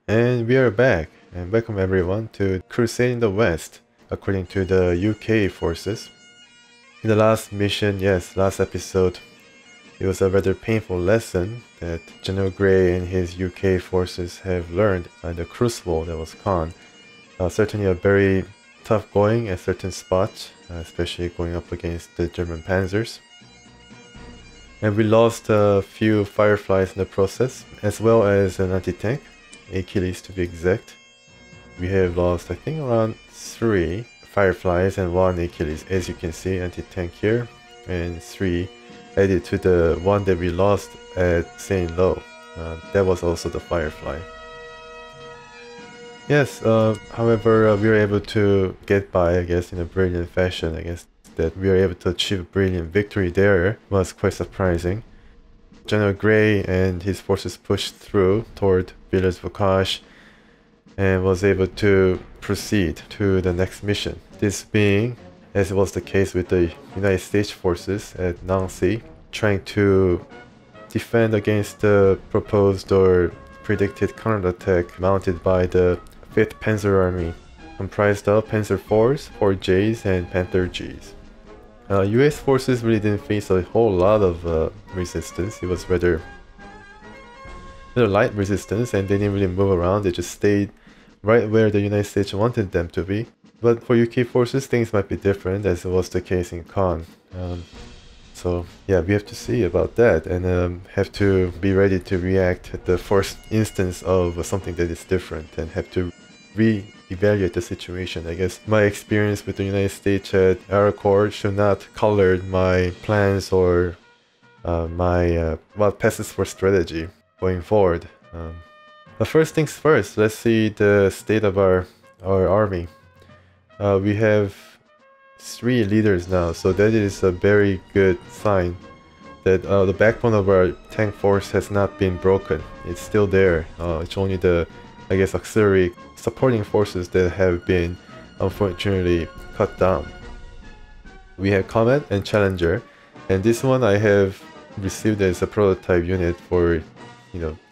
And we are back, and welcome everyone to Crusade in the West, according to the UK forces. In the last mission, last episode, it was a rather painful lesson that General Grey and his UK forces have learned in the crucible that was Caen. Certainly a very tough going at certain spots, especially going up against the German panzers. And we lost a few fireflies in the process, as well as an anti-tank. Achilles to be exact. We have lost, I think, around 3 fireflies and 1 Achilles, as you can see, anti-tank here, and 3 added to the one that we lost at Saint Lo. That was also the firefly. Yes, however, we were able to get by, I guess, in a brilliant fashion. I guess that we were able to achieve a brilliant victory there was quite surprising. General Grey and his forces pushed through toward Villers-Bocage and was able to proceed to the next mission. This being, as was the case with the United States forces at Nancy, trying to defend against the proposed or predicted counterattack mounted by the 5th Panzer Army, comprised of Panzer IVs, 4Js, and Panther Gs. US forces really didn't face a whole lot of resistance. It was rather light resistance, and they didn't really move around. They just stayed right where the United States wanted them to be. But for UK forces, things might be different, as it was the case in Caen. So yeah, we have to see about that, and have to be ready to react at the first instance of something that is different, and have to re-evaluate the situation. I guess my experience with the United States at Arracourt should not color my plans or my what passes for strategy going forward. But first things first, let's see the state of our army. We have 3 leaders now, so that is a very good sign that the backbone of our tank force has not been broken. It's still there. It's only the, I guess, auxiliary supporting forces that have been unfortunately cut down. We have Comet and Challenger, and this one I have received as a prototype unit for,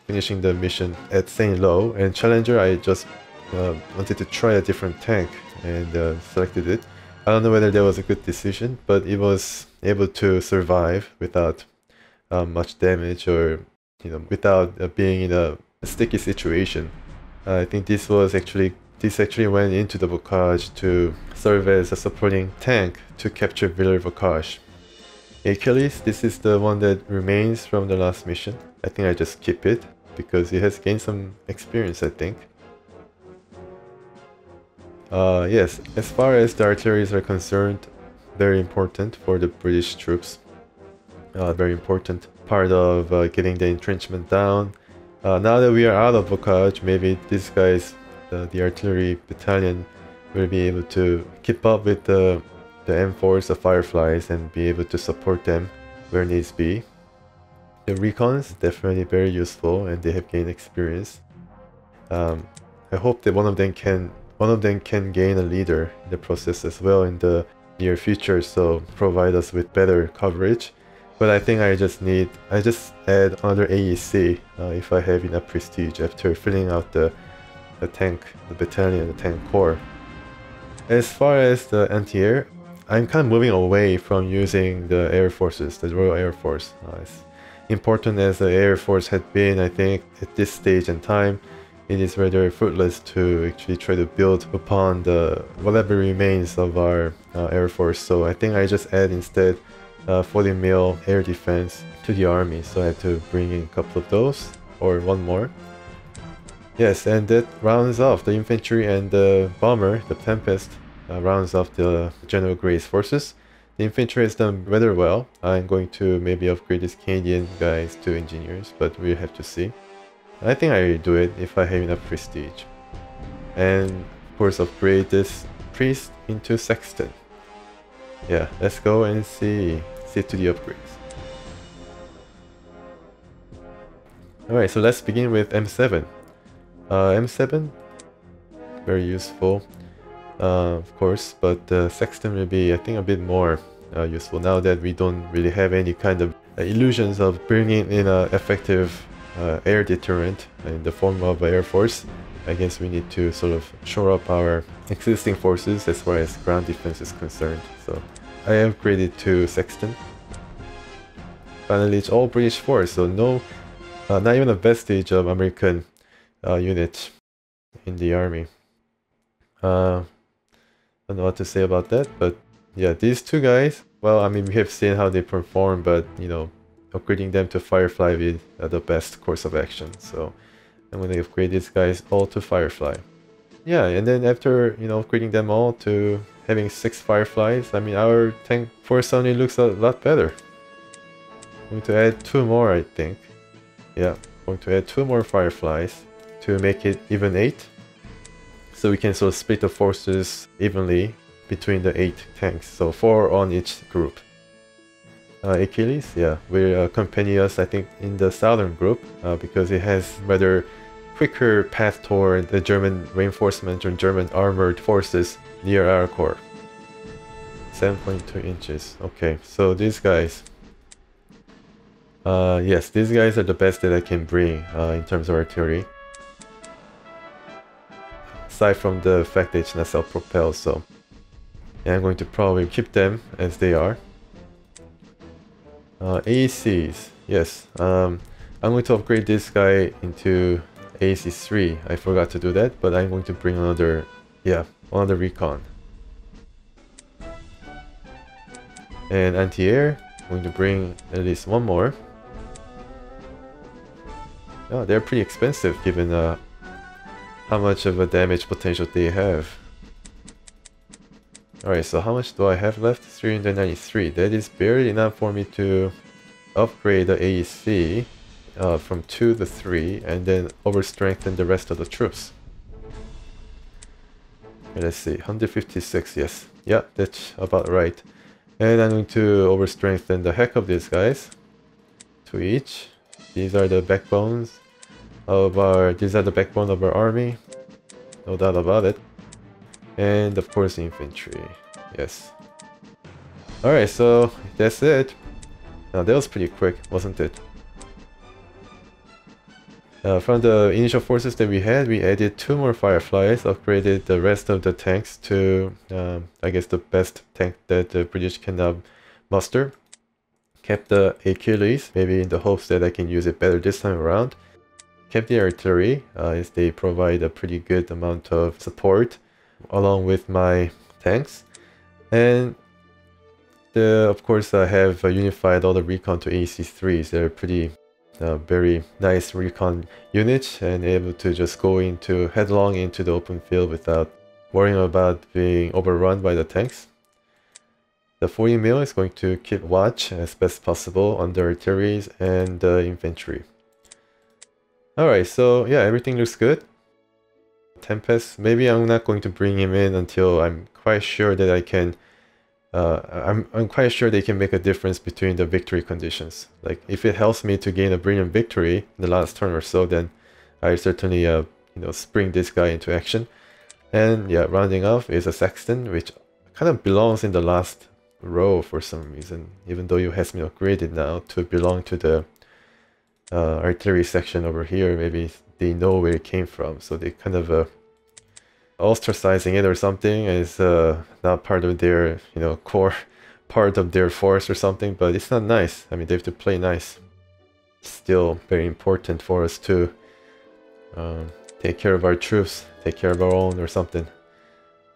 finishing the mission at Saint Lo. And Challenger, I just wanted to try a different tank and selected it. I don't know whether that was a good decision, but it was able to survive without much damage, or without being in a sticky situation. I think this actually went into the Bocage to serve as a supporting tank to capture Villers-Bocage. Achilles, this is the one that remains from the last mission. I think I just keep it because it has gained some experience, I think. Yes, as far as the artilleries are concerned, very important for the British troops. Very important part of getting the entrenchment down. Now that we are out of Bocage, maybe these guys, the artillery battalion, will be able to keep up with the M4s, the Fireflies, and be able to support them where needs be. The recons, definitely very useful, and they have gained experience. I hope that one of them can gain a leader in the process as well in the near future, so provide us with better coverage. But I think I just add another AEC if I have enough prestige after filling out the tank, the battalion, the tank corps. As far as the anti-air, I'm kind of moving away from using the air forces, the Royal Air Force. As important as the Air Force had been, I think at this stage in time, it is rather fruitless to actually try to build upon the whatever remains of our Air Force. So I think I just add instead 40 mil air defense to the army. So I have to bring in a couple of those, or one more. Yes, and that rounds off the infantry and the bomber, the Tempest, rounds off the General Grey's forces. The infantry has done rather well. I'm going to maybe upgrade these Canadian guys to engineers, but we'll have to see. I think I will do it if I have enough prestige. And of course upgrade this priest into sexton. Yeah, let's go and see to the upgrades. Alright, so let's begin with M7. M7, very useful, of course, but sexton will be, I think, a bit more useful now that we don't really have any kind of illusions of bringing in an effective air deterrent in the form of Air Force. I guess we need to sort of shore up our existing forces as far as ground defense is concerned. So I upgraded to Sexton. Finally, it's all British force, so no, not even a vestige of American unit in the army. I don't know what to say about that, but yeah, these two guys, well, I mean, we have seen how they perform, but you know, upgrading them to Firefly is the best course of action. So I'm going to upgrade these guys all to Firefly. Yeah, and then after, you know, upgrading them all to having 6 Fireflies, I mean, our tank force suddenly looks a lot better. I'm going to add 2 more, I think. Yeah, going to add 2 more Fireflies to make it even 8. So we can sort of split the forces evenly between the 8 tanks. So 4 on each group. Achilles, yeah, will accompany us, I think, in the southern group because it has rather quicker path toward the German reinforcement or German armored forces near Arracourt. 7.2 inches. Okay, so these guys. Yes, these guys are the best that I can bring in terms of artillery. Aside from the fact that it's not self-propelled, so yeah, I'm going to probably keep them as they are. AECs, yes. I'm going to upgrade this guy into AEC 3. I forgot to do that, but I'm going to bring another, yeah, another recon. And anti-air, I'm going to bring at least 1 more. Oh, they're pretty expensive given how much of a damage potential they have. Alright, so how much do I have left? 393. That is barely enough for me to upgrade the AEC from 2 to 3 and then overstrengthen the rest of the troops. Okay, let's see, 156, yes. Yeah, that's about right. And I'm going to overstrengthen the heck of these guys. 2 each. These are the backbones of our army. No doubt about it. And of course infantry, yes. Alright, so that's it. Now that was pretty quick, wasn't it? From the initial forces that we had, we added 2 more Fireflies, upgraded the rest of the tanks to, I guess, the best tank that the British can muster. Kept the Achilles, maybe in the hopes that I can use it better this time around. Kept the artillery, as they provide a pretty good amount of support along with my tanks. And of course I have unified all the recon to AC3s. They're pretty very nice recon units and able to just go headlong into the open field without worrying about being overrun by the tanks. The 40 mil is going to keep watch as best possible on the artilleries and the infantry. Alright, so yeah, everything looks good. Tempest, maybe I'm not going to bring him in until I'm quite sure that I can I'm quite sure they can make a difference between the victory conditions. Like if it helps me to gain a brilliant victory in the last turn or so, then I certainly you know, spring this guy into action. And yeah, rounding off is a Sexton, which kind of belongs in the last row for some reason, even though it has been upgraded now to belong to the artillery section over here. Maybe they know where it came from, so they kind of ostracizing it or something is not part of their, you know, core part of their force or something. But it's not nice. I mean, they have to play nice. Still very important for us to take care of our troops, take care of our own or something.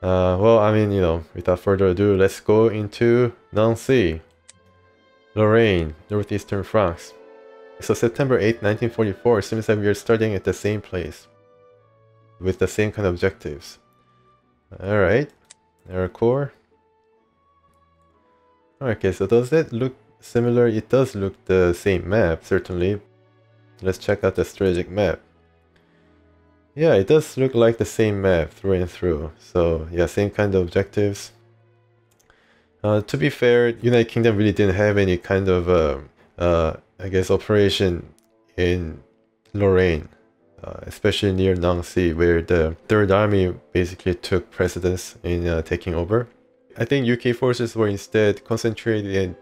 Well, I mean, you know, without further ado, let's go into Nancy, Lorraine, northeastern France. So September 8th, 1944, seems that we are starting at the same place with the same kind of objectives. Alright, Arracourt. Okay, so does that look similar? It does look the same map, certainly. Let's check out the strategic map. Yeah, it does look like the same map through and through. So yeah, same kind of objectives. To be fair, United Kingdom really didn't have any kind of I guess operation in Lorraine, especially near Nancy, where the Third Army basically took precedence in taking over. I think UK forces were instead concentrated in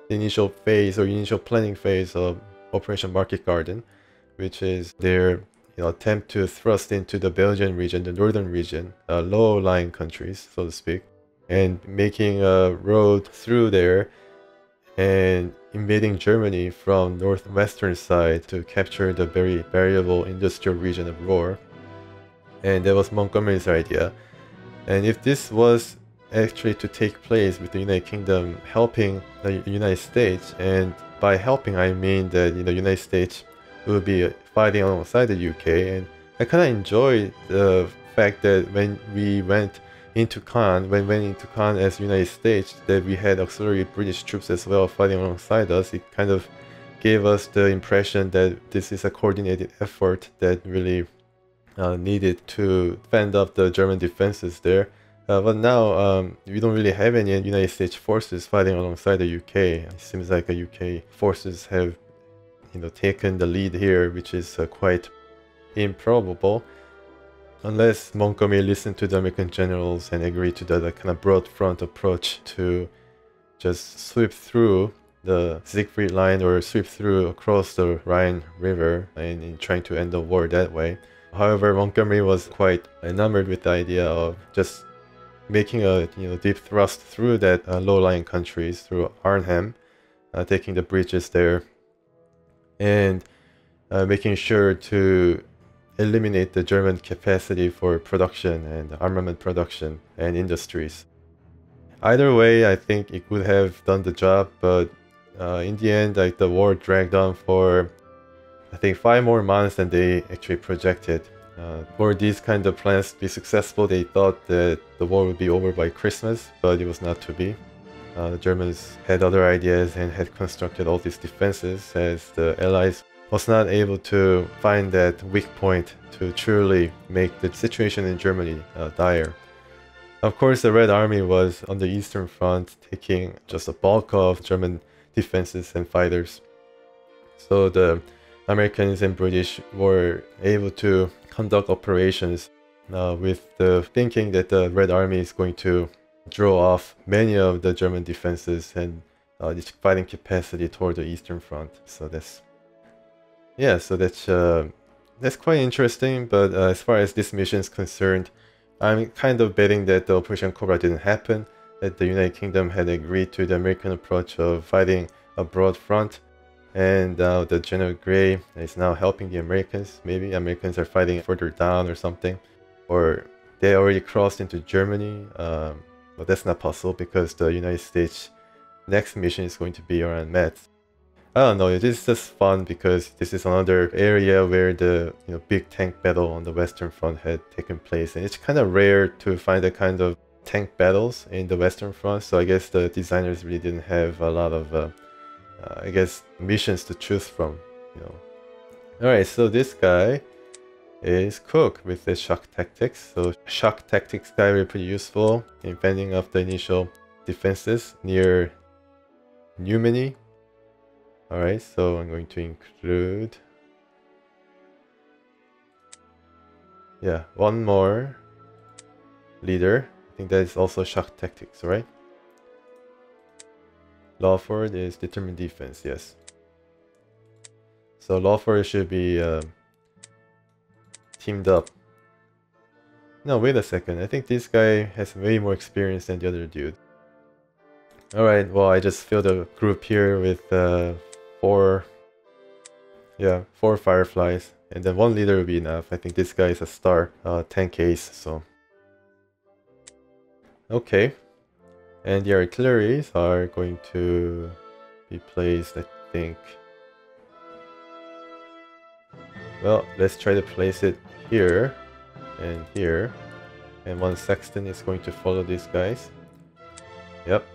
the initial phase or initial planning phase of Operation Market Garden, which is their attempt to thrust into the Belgian region, the northern region, low-lying countries, so to speak, and making a road through there and invading Germany from northwestern side to capture the very variable industrial region of Ruhr. And that was Montgomery's idea. And if this was actually to take place with the United Kingdom helping the United States, and by helping I mean that the United States will be fighting alongside the UK, and I kind of enjoyed the fact that when we went into Cannes as United States, that we had auxiliary British troops as well fighting alongside us. It kind of gave us the impression that this is a coordinated effort that really needed to fend off the German defenses there. But now we don't really have any United States forces fighting alongside the UK. It seems like the UK forces have taken the lead here, which is quite improbable. Unless Montgomery listened to the American generals and agreed to the kind of broad front approach to just sweep through the Siegfried line or sweep through across the Rhine River and in trying to end the war that way. However, Montgomery was quite enamored with the idea of just making a deep thrust through that low-lying countries, through Arnhem, taking the bridges there, and making sure to eliminate the German capacity for production and armament production and industries. Either way, I think it would have done the job, but in the end, the war dragged on for I think 5 more months than they actually projected. For these kind of plans to be successful, they thought that the war would be over by Christmas, but it was not to be. The Germans had other ideas and had constructed all these defenses, as the Allies was not able to find that weak point to truly make the situation in Germany dire. Of course, the Red Army was on the Eastern Front, taking just a bulk of German defenses and fighters. So the Americans and British were able to conduct operations with the thinking that the Red Army is going to draw off many of the German defenses and its fighting capacity toward the Eastern Front. So that's quite interesting. But as far as this mission is concerned, I'm kind of betting that the Operation Cobra didn't happen, that the United Kingdom had agreed to the American approach of fighting a broad front, and now the General Gray is now helping the Americans. Maybe Americans are fighting further down or something, or they already crossed into Germany, but that's not possible because the United States next mission is going to be around Metz. I don't know, it is just fun because this is another area where the big tank battle on the Western Front had taken place, and it's kind of rare to find that kind of tank battles in the Western Front, so I guess the designers really didn't have a lot of missions to choose from. Alright, so this guy is Cook with the shock tactics. So shock tactics guy will be pretty useful in fending off the initial defenses near Numeny. Alright, so I'm going to include one more leader. I think that is also shock tactics, right? Lawford is determined defense, yes. So Lawford should be teamed up. No, wait a second. I think this guy has way more experience than the other dude. Alright, well, I just filled a group here with 4 Fireflies. And then 1 leader will be enough. I think this guy is a star 10 ace, so. Okay. And the artilleries are going to be placed, I think. Well, let's try to place it here and here. And 1 sexton is going to follow these guys. Yep.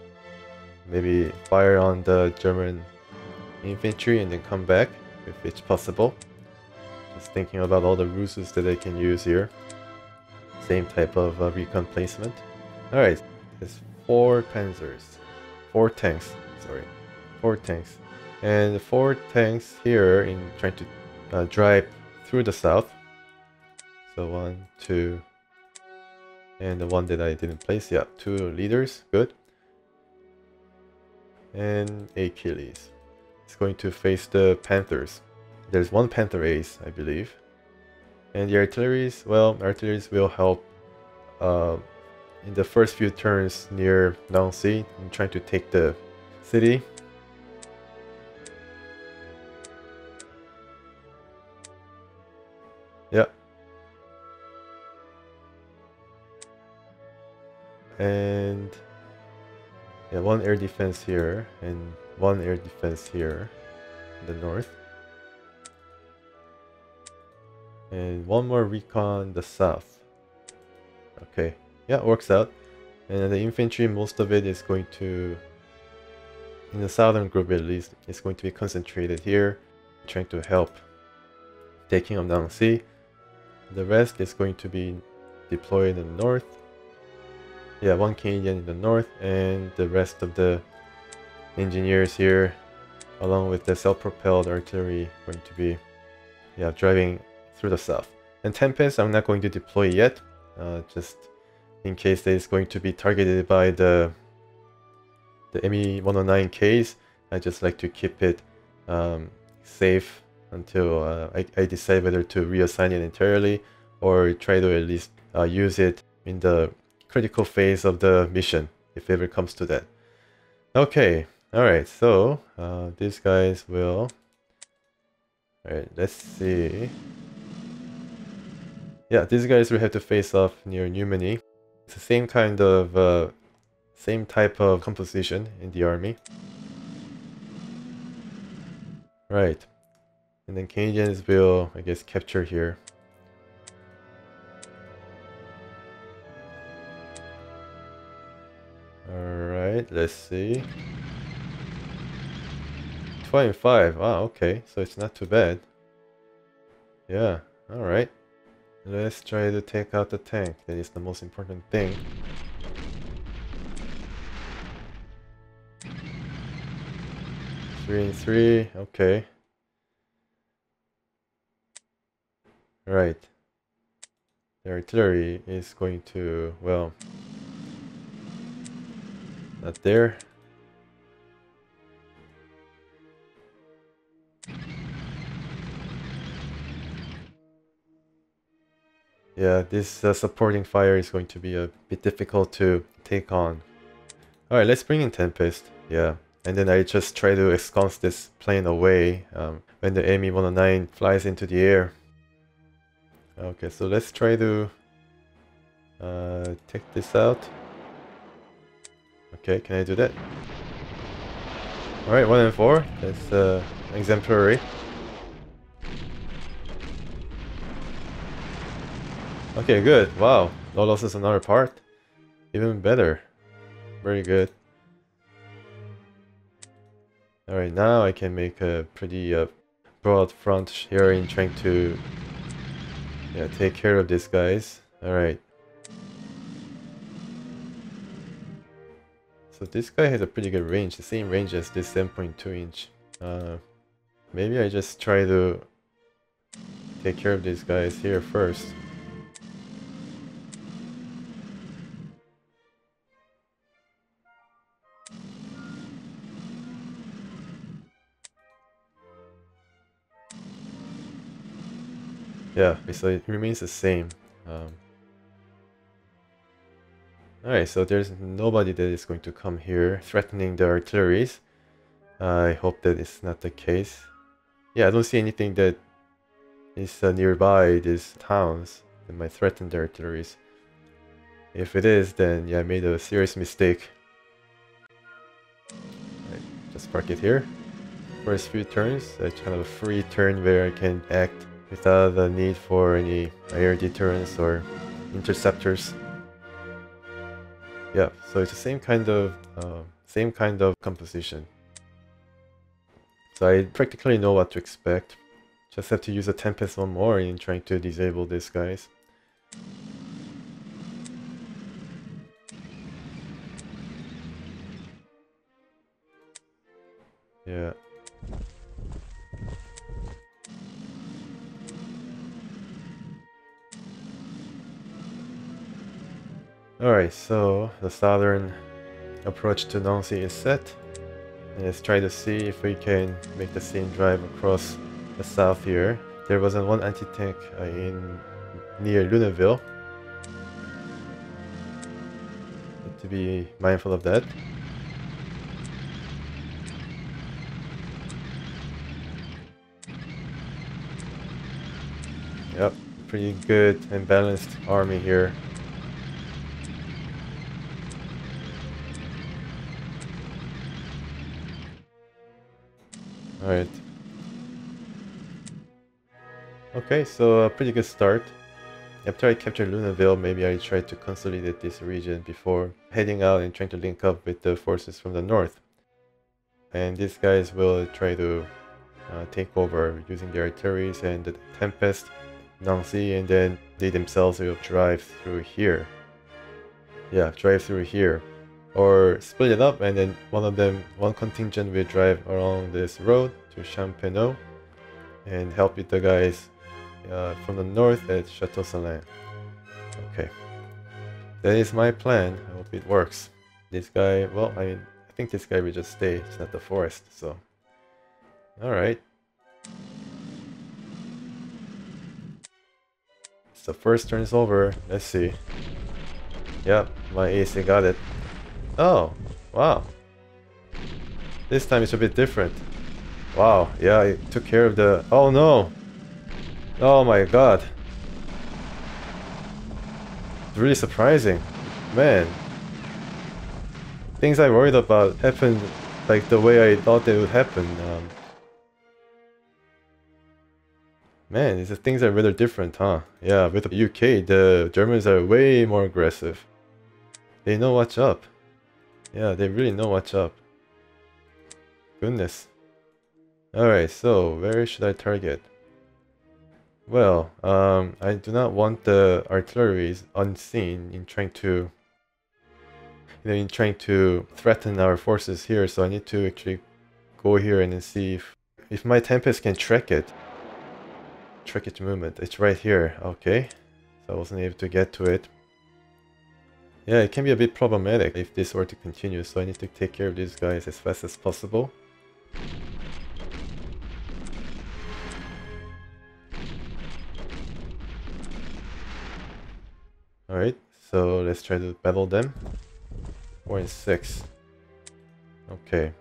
Maybe fire on the German infantry and then come back if it's possible. Just thinking about all the ruses that I can use here. Same type of recon placement. Alright, there's 4 panzers. 4 tanks, sorry. 4 tanks. And 4 tanks here in trying to drive through the south. So 1, 2, and the one that I didn't place. Yeah, 2 leaders, good. And Achilles. It's going to face the Panthers. There's 1 Panther ace, I believe. And the artilleries, well, artilleries will help in the first few turns near Nancy in trying to take the city. Yeah. And yeah, one air defense here and one air defense here in the north. And one more recon in the south. Okay, yeah, works out. And the infantry, most of it is going to, in the southern group at least, is going to be concentrated here, trying to help taking of Nancy. The rest is going to be deployed in the north. Yeah, one Canadian in the north, and the rest of the engineers here, along with the self-propelled artillery, going to be, yeah, driving through the south. And Tempest, I'm not going to deploy yet, just in case that it's going to be targeted by the ME-109Ks. I just like to keep it safe until I decide whether to reassign it entirely or try to at least use it in the critical phase of the mission, if it ever comes to that. Okay, alright, so these guys will... Alright, let's see. Yeah, these guys will have to face off near Numeny. It's the same kind of, same type of composition in the army. Right. And then Canadians will, I guess, capture here. Alright, let's see. 25. Wow, okay. So it's not too bad. Yeah, alright. Let's try to take out the tank. That is the most important thing. Three and three. Okay. Right. The artillery is going to, well, not there. Yeah, this supporting fire is going to be a bit difficult to take on. Alright, let's bring in Tempest. Yeah, and then I just try to ensconce this plane away when the ME-109 flies into the air. Okay, so let's try to take this out. Okay, can I do that? Alright, 1 and 4. That's exemplary. Okay, good. Wow, no losses on our part. Even better. Very good. Alright, now I can make a pretty broad front here in trying to take care of these guys. Alright. So this guy has a pretty good range, the same range as this 7.2 inch. Maybe I just try to take care of these guys here first. Yeah, so it remains the same. Alright, so there's nobody that is going to come here threatening the artilleries. I hope that it's not the case. Yeah, I don't see anything that is nearby these towns that might threaten the artilleries. If it is, then yeah, I made a serious mistake. Right, just park it here. First few turns, it's kind of a free turn where I can act without the need for any air deterrence or interceptors. Yeah, so it's the same kind of composition. So I practically know what to expect. Just have to use a Tempest one more in trying to disable these guys. Yeah. Alright, so the southern approach to Nancy is set. And let's try to see if we can make the same drive across the south here. There wasn't one anti-tank in near Luneville. Need to be mindful of that. Yep, pretty good and balanced army here. Alright. Okay, so a pretty good start. After I capture Luneville, maybe I try to consolidate this region before heading out and trying to link up with the forces from the north. And these guys will try to take over using their artilleries and the Tempest, Nancy, and then they themselves will drive through here. Yeah, drive through here. Or split it up and then one contingent will drive along this road to Champenoux and help with the guys from the north at Chateau-Salins. Okay. That is my plan. I hope it works. This guy, well, I think this guy will just stay. It's not the forest, so. Alright. So first turn is over. Let's see. Yep, my AC got it. Oh, wow. This time it's a bit different. Wow, yeah, I took care of the... Oh no! Oh my god. It's really surprising. Man. Things I worried about happened like the way I thought they would happen. Man, these things are rather different, huh? Yeah, with the UK, the Germans are way more aggressive. They know what's up. Yeah, they really know what's up. Goodness. Alright, so where should I target? Well, I do not want the artilleries unseen in trying to threaten our forces here, so I need to actually go here and then see if my Tempest can track its movement. It's right here. Okay, so I wasn't able to get to it. Yeah, it can be a bit problematic if this were to continue, so I need to take care of these guys as fast as possible. Alright, so let's try to battle them. 4 and 6. Okay.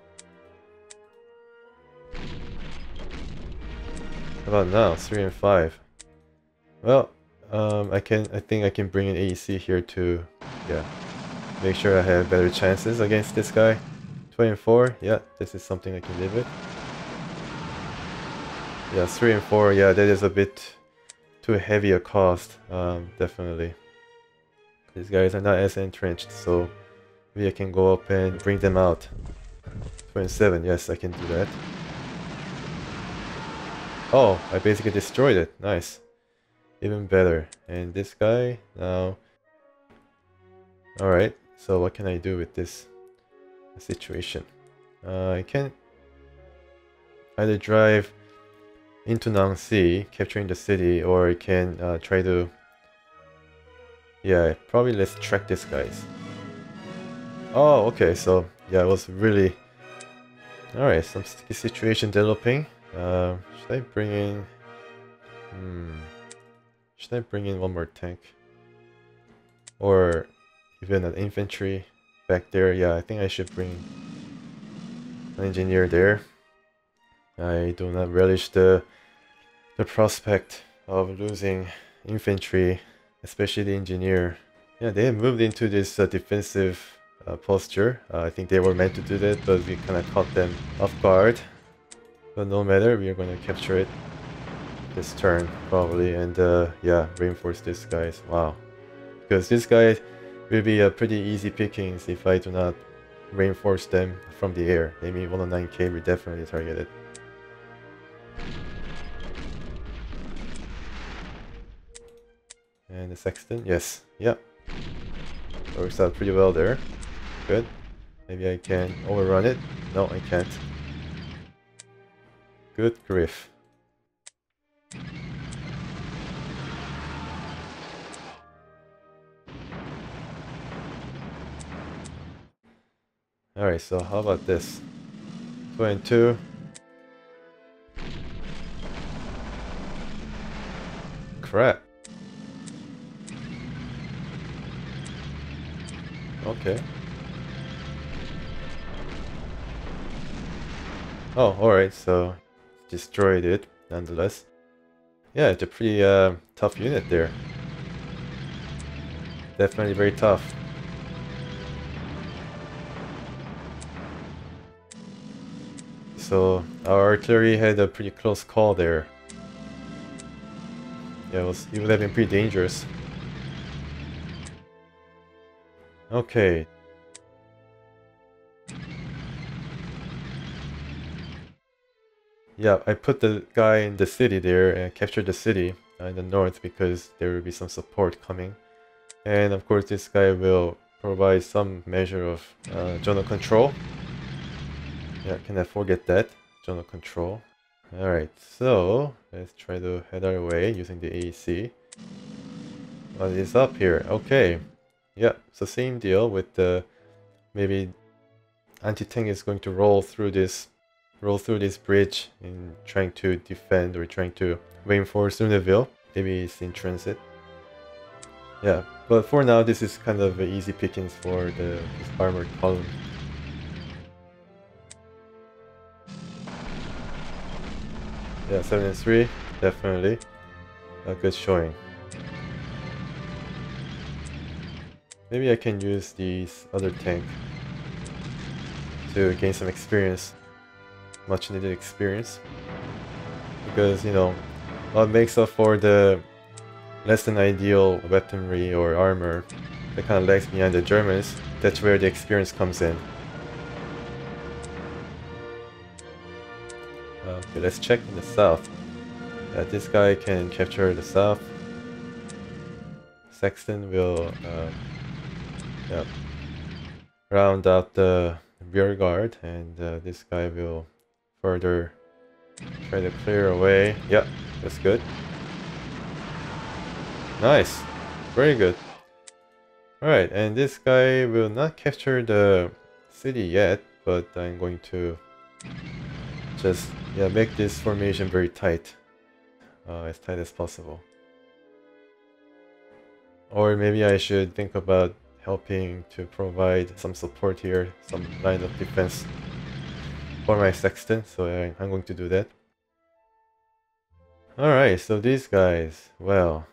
How about now? 3 and 5. Well, I think I can bring in AEC here to, yeah, make sure I have better chances against this guy. 2 and 4, yeah, this is something I can live with. Yeah, 3 and 4, yeah, that is a bit too heavy a cost, definitely. These guys are not as entrenched, so maybe I can go up and bring them out. 2 and 7, yes, I can do that. Oh, I basically destroyed it, nice. Even better. And this guy, now... Alright, so what can I do with this situation? I can either drive into Nancy, capturing the city, or I can try to... Yeah, probably let's track these guys. Oh, okay, so yeah, it was really... Alright, some sticky situation developing. Should I bring in... Should I bring in one more tank? Or even an infantry back there? Yeah, I think I should bring an engineer there. I do not relish the prospect of losing infantry, especially the engineer. Yeah, they have moved into this defensive posture. I think they were meant to do that, but we kind of caught them off guard. But no matter, we are going to capture it this turn probably, and yeah, reinforce these guys. Wow, because this guy will be a pretty easy pickings if I do not reinforce them from the air. Maybe 109k will definitely target it. And the Sexton, yes, yeah, works out pretty well there. Good. Maybe I can overrun it. No, I can't. Good grief. Alright, so how about this? 2 and 2. trap. Okay. Oh, alright, so destroyed it nonetheless. Yeah, it's a pretty tough unit there. Definitely very tough. So our artillery had a pretty close call there. Yeah, it would have been pretty dangerous. Okay. Yeah, I put the guy in the city there and captured the city in the north because there will be some support coming. And of course this guy will provide some measure of zonal control. Yeah, cannot forget that. Zonal control. Alright, so let's try to head our way using the AEC. What is up here? Okay. Yeah, so same deal with the maybe anti-tank is going to roll through this bridge in trying to defend or trying to reinforce Luneville. Maybe it's in transit. Yeah, but for now this is kind of easy pickings for this armored column. Yeah, 7 and 3, definitely a good showing. Maybe I can use these other tank to gain some experience, much needed experience, because you know what makes up for the less than ideal weaponry or armor that kind of lags behind the Germans. That's where the experience comes in. Okay, let's check in the south. This guy can capture the south. Sexton will yeah, round out the rear guard, and this guy will further try to clear away. Yeah, that's good. Nice, very good. Alright, and this guy will not capture the city yet, but I'm going to just make this formation very tight. As tight as possible. Or maybe I should think about helping to provide some support here, some line of defense for my Sexton, so I'm going to do that. Alright, so these guys, well,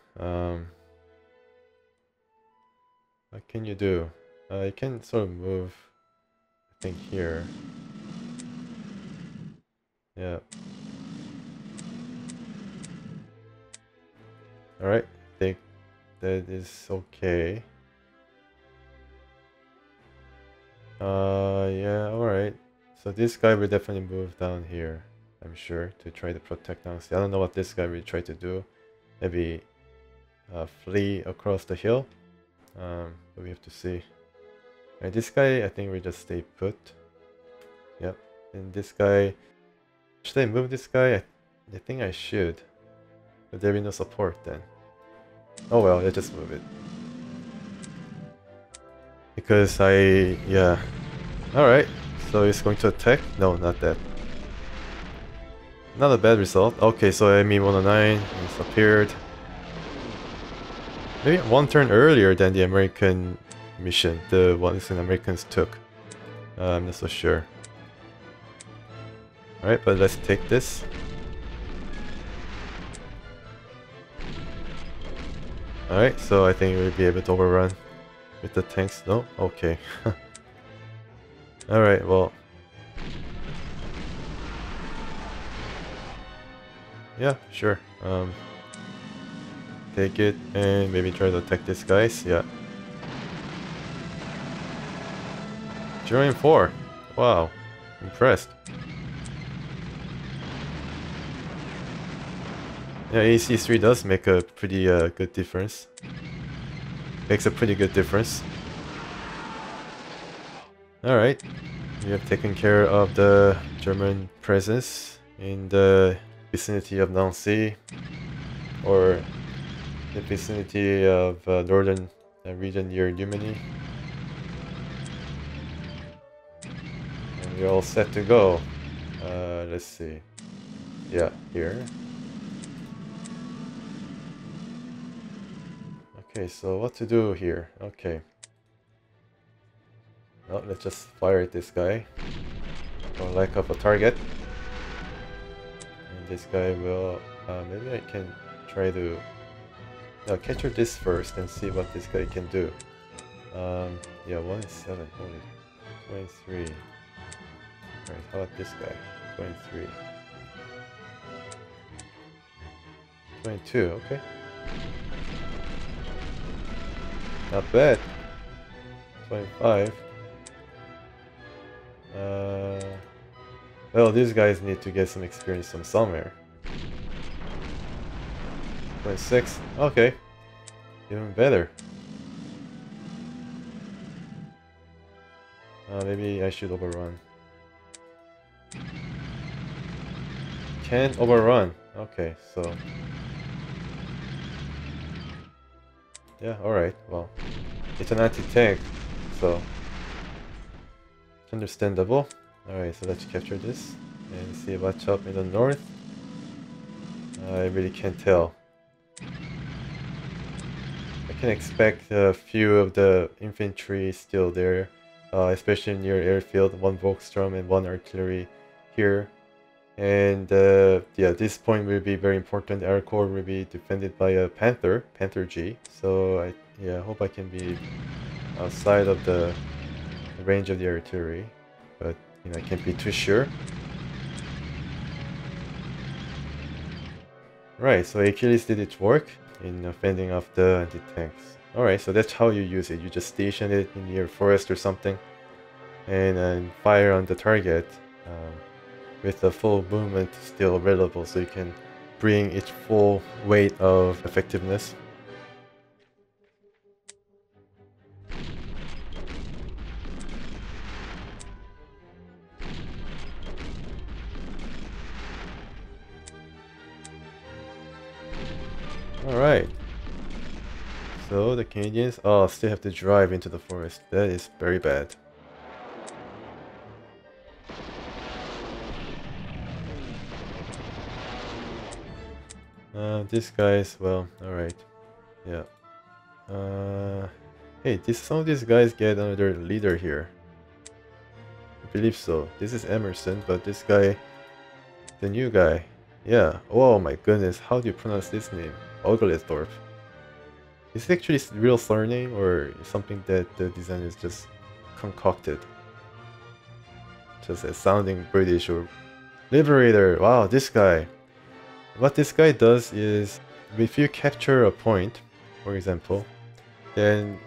what can you do? You can sort of move, I think, here. Yeah. Alright, I think that is okay. Yeah, alright. So this guy will definitely move down here, I'm sure, to try to protect Nancy. I don't know what this guy will try to do. Maybe flee across the hill. But we have to see. And this guy, I think we just stay put. Yep. And this guy, should I move this guy? I think I should. But there will be no support then. Oh well, let's just move it. Because yeah. Alright, so he's going to attack? No, not that. Not a bad result. Okay, so ME 109 has appeared. Maybe one turn earlier than the American mission, the ones the Americans took. I'm not so sure. Alright, but let's take this. Alright, so I think we'll be able to overrun with the tanks. No? Okay. Alright, well. Yeah, sure. Take it and maybe try to attack these guys. Yeah. 0 and 4. Wow. Impressed. Yeah, AC3 does make a pretty good difference. Makes a pretty good difference. Alright. We have taken care of the German presence in the vicinity of Nancy, or the vicinity of northern region near Numeny. And we're all set to go. Let's see. Yeah, here. Okay, so what to do here? Okay. Well, let's just fire at this guy for lack of a target. And this guy will... maybe I can try to capture this first and see what this guy can do. Yeah, 1 and 7. Holy, 23. Alright, how about this guy? 23. 22, okay. Not bad. 25. Well, these guys need to get some experience from somewhere. 26. Okay. Even better. Maybe I should overrun. Can't overrun. Okay, so... yeah, alright, well... it's an anti-tank, so... it's understandable. Alright, so let's capture this and see what's up in the north. I really can't tell. I can expect a few of the infantry still there, especially near airfield, 1 Volkssturm and 1 artillery here. And yeah, this point will be very important. Arracourt will be defended by a Panther G. So I hope I can be outside of the range of the artillery, but you know, I can't be too sure. Right, so Achilles did its work in fending off the anti-tanks. Alright, so that's how you use it. You just station it in your forest or something and then fire on the target with the full movement still available, so you can bring its full weight of effectiveness. Alright. So the Canadians still have to drive into the forest. That is very bad. These guys, well, alright. Yeah. Hey, some of these guys get another leader here. I believe so. This is Emerson, but this guy, the new guy. Yeah. Oh my goodness, how do you pronounce this name? Oglethorpe. Is it actually his real surname or something that the designers just concocted? Just as sounding British or... Liberator! Wow, this guy! What this guy does is, if you capture a point, for example, then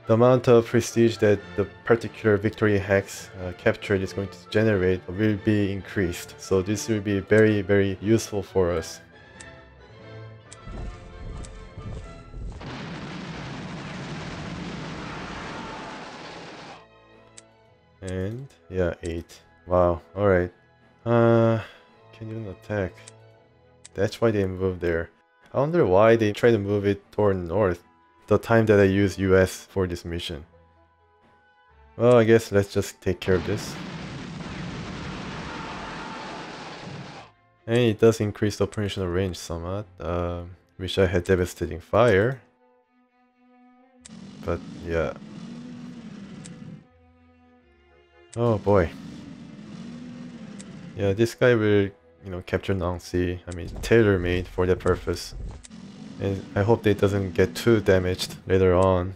the amount of prestige that the particular victory hex captured is going to generate will be increased. So this will be very, very useful for us. And yeah, 8. Wow, alright. Can even attack. That's why they moved there. I wonder why they try to move it toward north the time that I use US for this mission. Well, I guess let's just take care of this. And it does increase the operational range somewhat. Wish I had devastating fire. But yeah. Oh boy. Yeah, this guy will, you know, capture Nancy. I mean, tailor-made for that purpose. And I hope it doesn't get too damaged later on.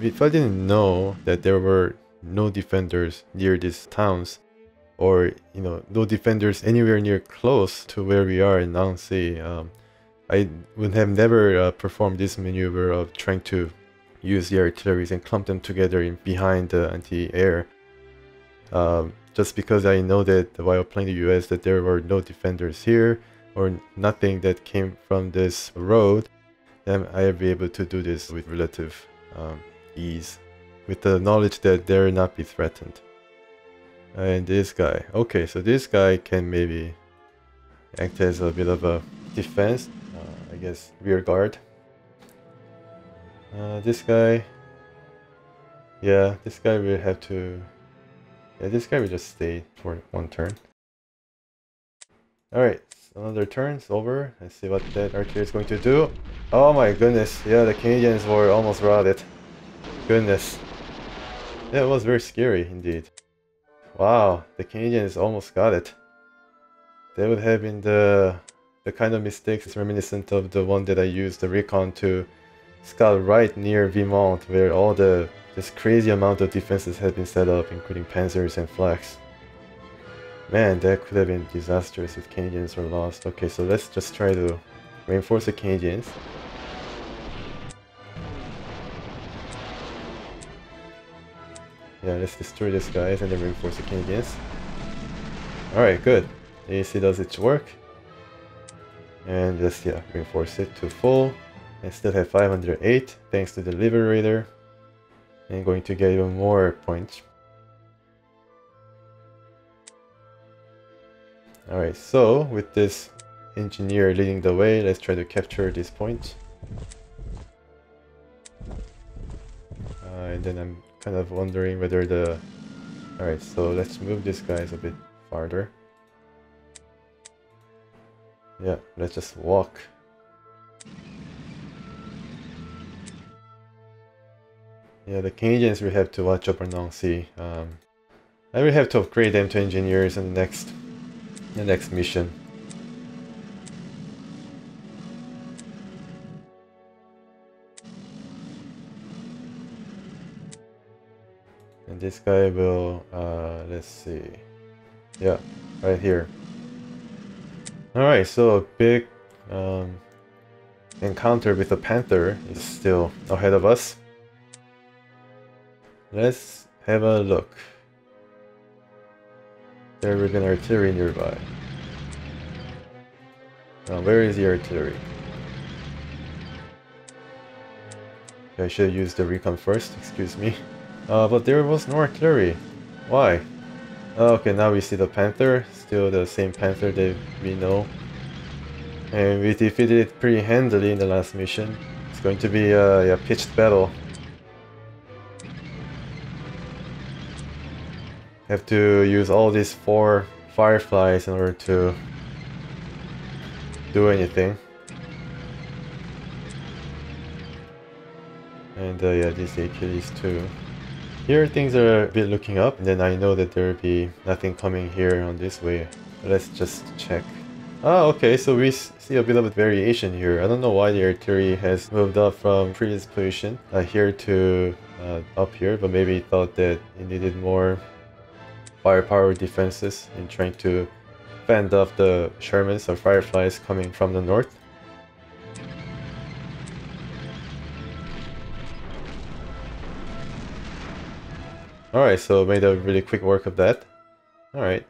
If I didn't know that there were no defenders near these towns, or, you know, no defenders anywhere near close to where we are in Nancy, I would have never performed this maneuver of trying to use the artilleries and clump them together in behind the anti-air. Just because I know that while playing the US that there were no defenders here or nothing that came from this road, then I'll be able to do this with relative ease, with the knowledge that they'll not be threatened. And this guy, okay, so this guy can maybe act as a bit of a defense, I guess rear guard. This guy, yeah, this guy will have to... yeah, this guy will just stay for one turn. Alright, Another turn's over. Let's see what that artillery is going to do. Oh my goodness. Yeah, the Canadians were almost routed. Goodness. Yeah, it was very scary indeed. Wow, the Canadians almost got it. That would have been the kind of mistakes reminiscent of the one that I used the recon to scout right near Vimont, where all this crazy amount of defenses had been set up, including panzers and flags. Man, that could have been disastrous if Canadians were lost. Okay, so let's just try to reinforce the Canadians. Yeah, let's destroy these guys and then reinforce the Canadians. Alright, good. AC does its work. And just, yeah, reinforce it to full. And still have 508 thanks to the Liberator. And going to get even more points. Alright, so with this engineer leading the way, let's try to capture this point. And then I'm kind of wondering whether the... Alright, so let's move these guys a bit farther. Yeah, let's just walk. Yeah, the Canadians will have to watch over Nancy. I will have to upgrade them to engineers in the next mission. And this guy will, let's see. Yeah, right here. Alright, so a big encounter with the Panther is still ahead of us. Let's have a look. There will be an artillery nearby. Now, where is the artillery? I should use the recon first, excuse me. But there was no artillery. Why? Okay, now we see the Panther, still the same Panther that we know. And we defeated it pretty handily in the last mission. It's going to be a pitched battle. Have to use all these 4 fireflies in order to do anything. And yeah, these Achilles too. Here things are a bit looking up, and then I know that there will be nothing coming here on this way. Let's just check. Oh, okay, so we see a bit of a variation here. I don't know why the artillery has moved up from previous position here to up here, but maybe it thought that it needed more firepower defenses in trying to fend off the Shermans or Fireflies coming from the north. Alright, so made a really quick work of that. Alright.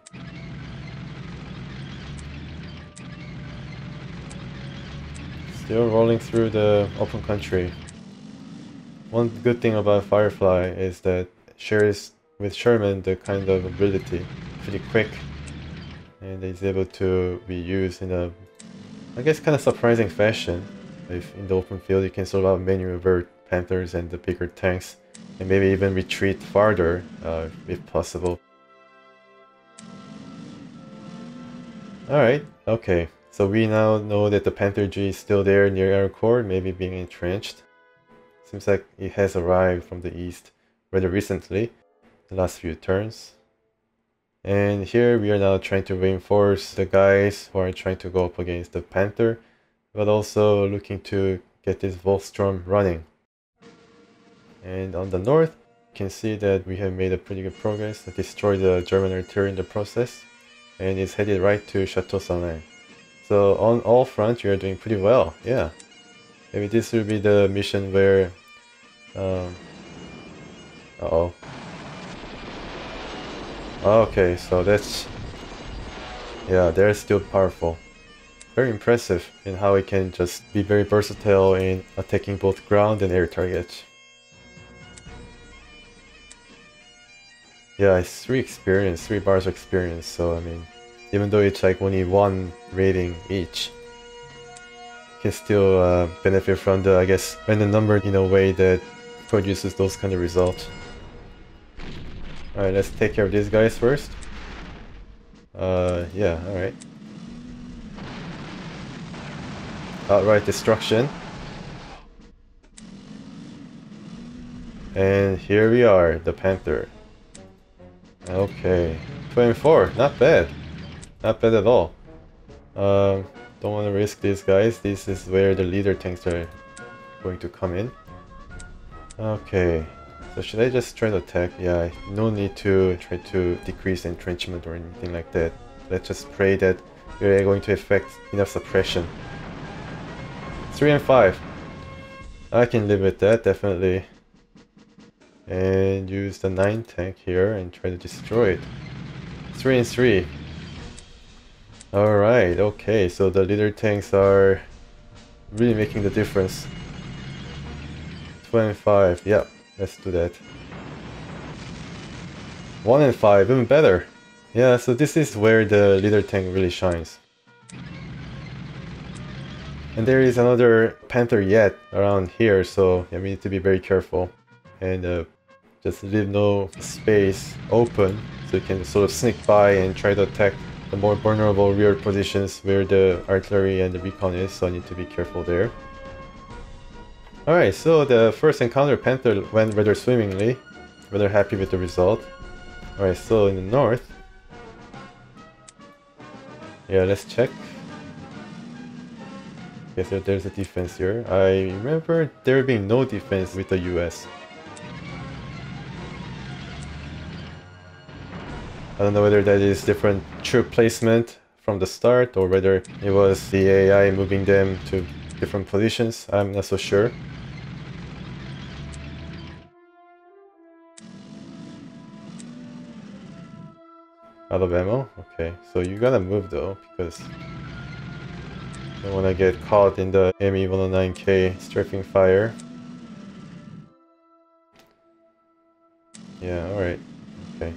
Still rolling through the open country. One good thing about Firefly is that shares with Sherman the kind of ability, pretty quick, and is able to be used in a, I guess, kind of surprising fashion. If in the open field you can sort of maneuver Panthers and the bigger tanks, and maybe even retreat farther if possible. Alright, okay, so we now know that the Panther G is still there near Arracourt, maybe being entrenched. Seems like it has arrived from the east rather recently, the last few turns. And here we are now trying to reinforce the guys who are trying to go up against the Panther, but also looking to get this Volstorm running. And on the north, you can see that we have made a pretty good progress, destroyed the German artillery in the process, and it's headed right to Chateau-Salins. So on all fronts, we are doing pretty well, yeah. Maybe this will be the mission where... uh-oh. Okay, so that's... yeah, they're still powerful. Very impressive in how it can just be very versatile in attacking both ground and air targets. Yeah, it's 3 experience, 3 bars of experience, so I mean, even though it's like only 1 rating each, you can still benefit from the, I guess, random number in a way that produces those kind of results. Alright, let's take care of these guys first. Yeah, alright. outright destruction. And here we are, the Panther. Okay, 24, not bad. Not bad at all. Don't want to risk these guys. This is where the leader tanks are going to come in. Okay, so should I just try to attack? Yeah, no need to try to decrease entrenchment or anything like that. Let's just pray that we're going to effect enough suppression. 3 and 5. I can live with that, definitely. And use the 9 tank here and try to destroy it. 3 and 3. Alright, okay, so the leader tanks are really making the difference. 2 and 5, yeah, let's do that. 1 and 5, even better. Yeah, so this is where the leader tank really shines. And there is another Panther yet around here, so yeah, we need to be very careful. And just leave no space open so you can sort of sneak by and try to attack the more vulnerable rear positions where the artillery and the recon is, so I need to be careful there. Alright, so the first encounter Panther went rather swimmingly. Rather happy with the result. Alright, so in the north. Yeah, let's check. Yes, there's a defense here. I remember there being no defense with the US. I don't know whether that is different troop placement from the start or whether it was the AI moving them to different positions. I'm not so sure. Out of ammo? Okay, so you gotta move though, because I don't wanna get caught in the ME-109K strafing fire. Yeah, alright. Okay.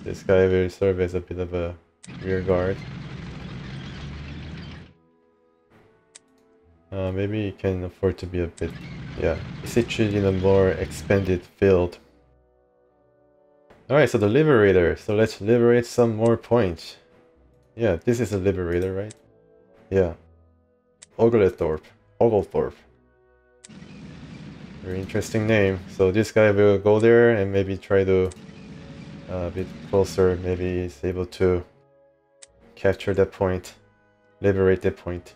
This guy will serve as a bit of a rear guard. Maybe he can afford to be a bit, yeah, situated in a more expanded field. Alright, so the Liberator. So let's liberate some more points. Yeah, this is a Liberator, right? Yeah. Oglethorpe. Oglethorpe. Very interesting name. So this guy will go there and maybe try to a bit closer, maybe he's able to capture that point, liberate that point.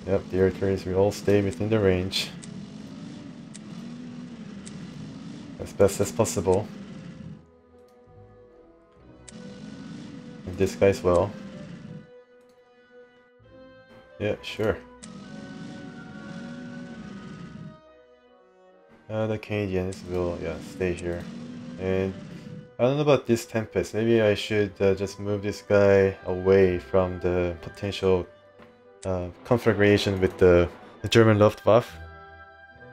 Yep, the artilleries will all stay within the range as best as possible. And this guy as well. Yeah, sure. The Canadians will, yeah, stay here. And I don't know about this Tempest. Maybe I should just move this guy away from the potential conflagration with the German Luftwaffe.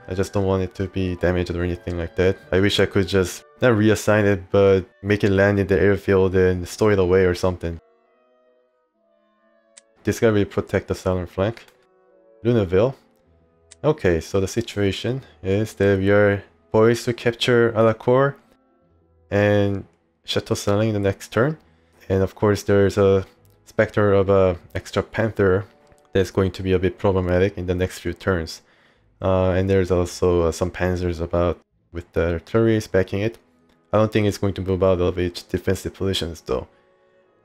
I just don't want it to be damaged or anything like that. I wish I could just, not reassign it, but make it land in the airfield and stow it away or something. This guy will protect the southern flank. Luneville. Okay, so the situation is that we are poised to capture Arracourt and Chateau-Salins in the next turn. And of course there's a specter of a extra Panther that's going to be a bit problematic in the next few turns. And there's also some Panzers about with the artillery backing it. I don't think it's going to move out of its defensive positions though.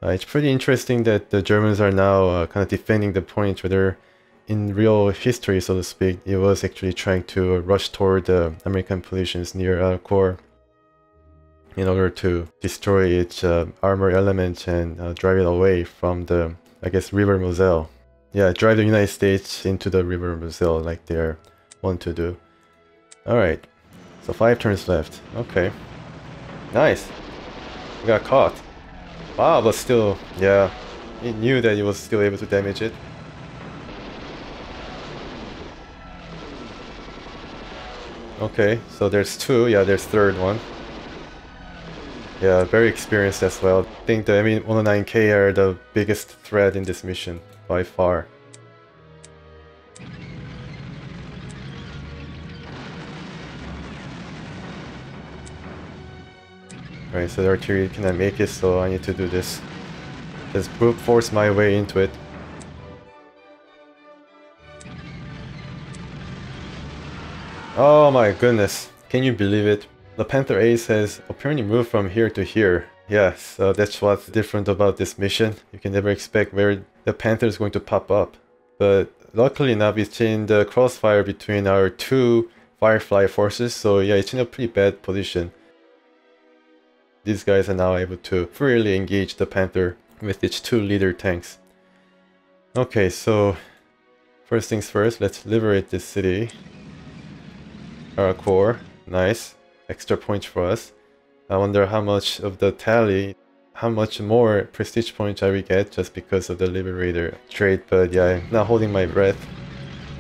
It's pretty interesting that the Germans are now kind of defending the point, whether in real history, so to speak, it was actually trying to rush toward the American positions near Arracourt in order to destroy its armor element and drive it away from the, I guess, River Moselle. Yeah, drive the United States into the River Moselle like they're want to do. Alright, so 5 turns left. Okay. Nice! We got caught. Wow, but still, yeah, he knew that he was still able to damage it. Okay, so there's 2, yeah, there's third one. Yeah, very experienced as well. I think the ME-109K are the biggest threat in this mission, by far. Alright, so the artillery cannot make it, so I need to do this. Just brute force my way into it. Oh my goodness, can you believe it? The Panther Ace has apparently moved from here to here. Yes, that's what's different about this mission. You can never expect where the Panther is going to pop up. But luckily enough, it's in the crossfire between our two Firefly forces, so yeah, it's in a pretty bad position. These guys are now able to freely engage the Panther with its two leader tanks. Okay, so first things first, let's liberate this city. Arracourt, nice. Extra points for us. I wonder how much of the tally, how much more prestige points I will get just because of the Liberator trait, but yeah, I'm not holding my breath.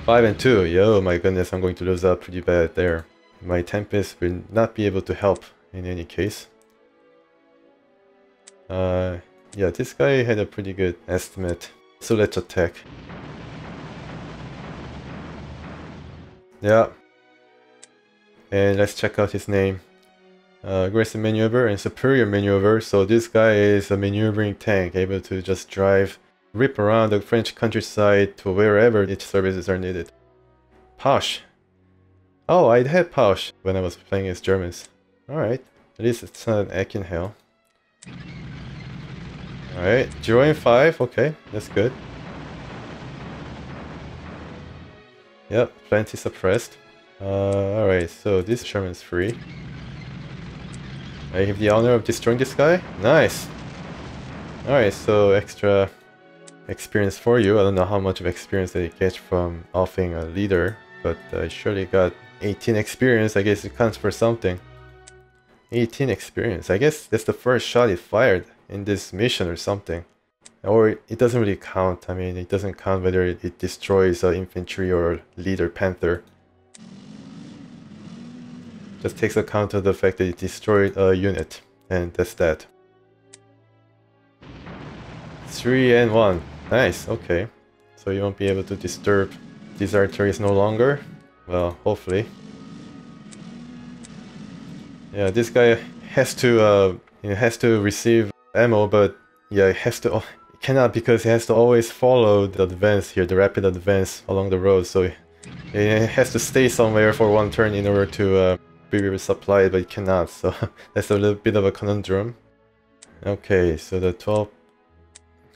5 and 2, yo, my goodness, I'm going to lose out pretty bad there. My Tempest will not be able to help in any case. Yeah, this guy had a pretty good estimate, so let's attack. Yeah. And let's check out his name. Aggressive maneuver and superior maneuver. So this guy is a maneuvering tank, able to just drive, rip around the French countryside to wherever its services are needed. Posh. Oh, I had Posh when I was playing as Germans. Alright, at least it's not an Akin Hell. Alright, 0 and 5, okay, that's good. Yep, plenty suppressed. Alright, so this Sherman's free. I have the honor of destroying this guy? Nice! Alright, so extra experience for you. I don't know how much of experience that you get from offing a leader, but I surely got 18 experience. I guess it counts for something. 18 experience. I guess that's the first shot it fired in this mission or something. Or it doesn't really count. I mean, it doesn't count whether it destroys an infantry or leader Panther. Just takes account of the fact that it destroyed a unit, and that's that. 3 and 1. Nice, okay. So you won't be able to disturb these artilleries no longer. Well, hopefully. Yeah, this guy has to receive ammo, but yeah, it cannot, because he has to always follow the advance here, the rapid advance along the road. So he has to stay somewhere for one turn in order to be resupplied, but it cannot, so that's a little bit of a conundrum. Okay, so the 12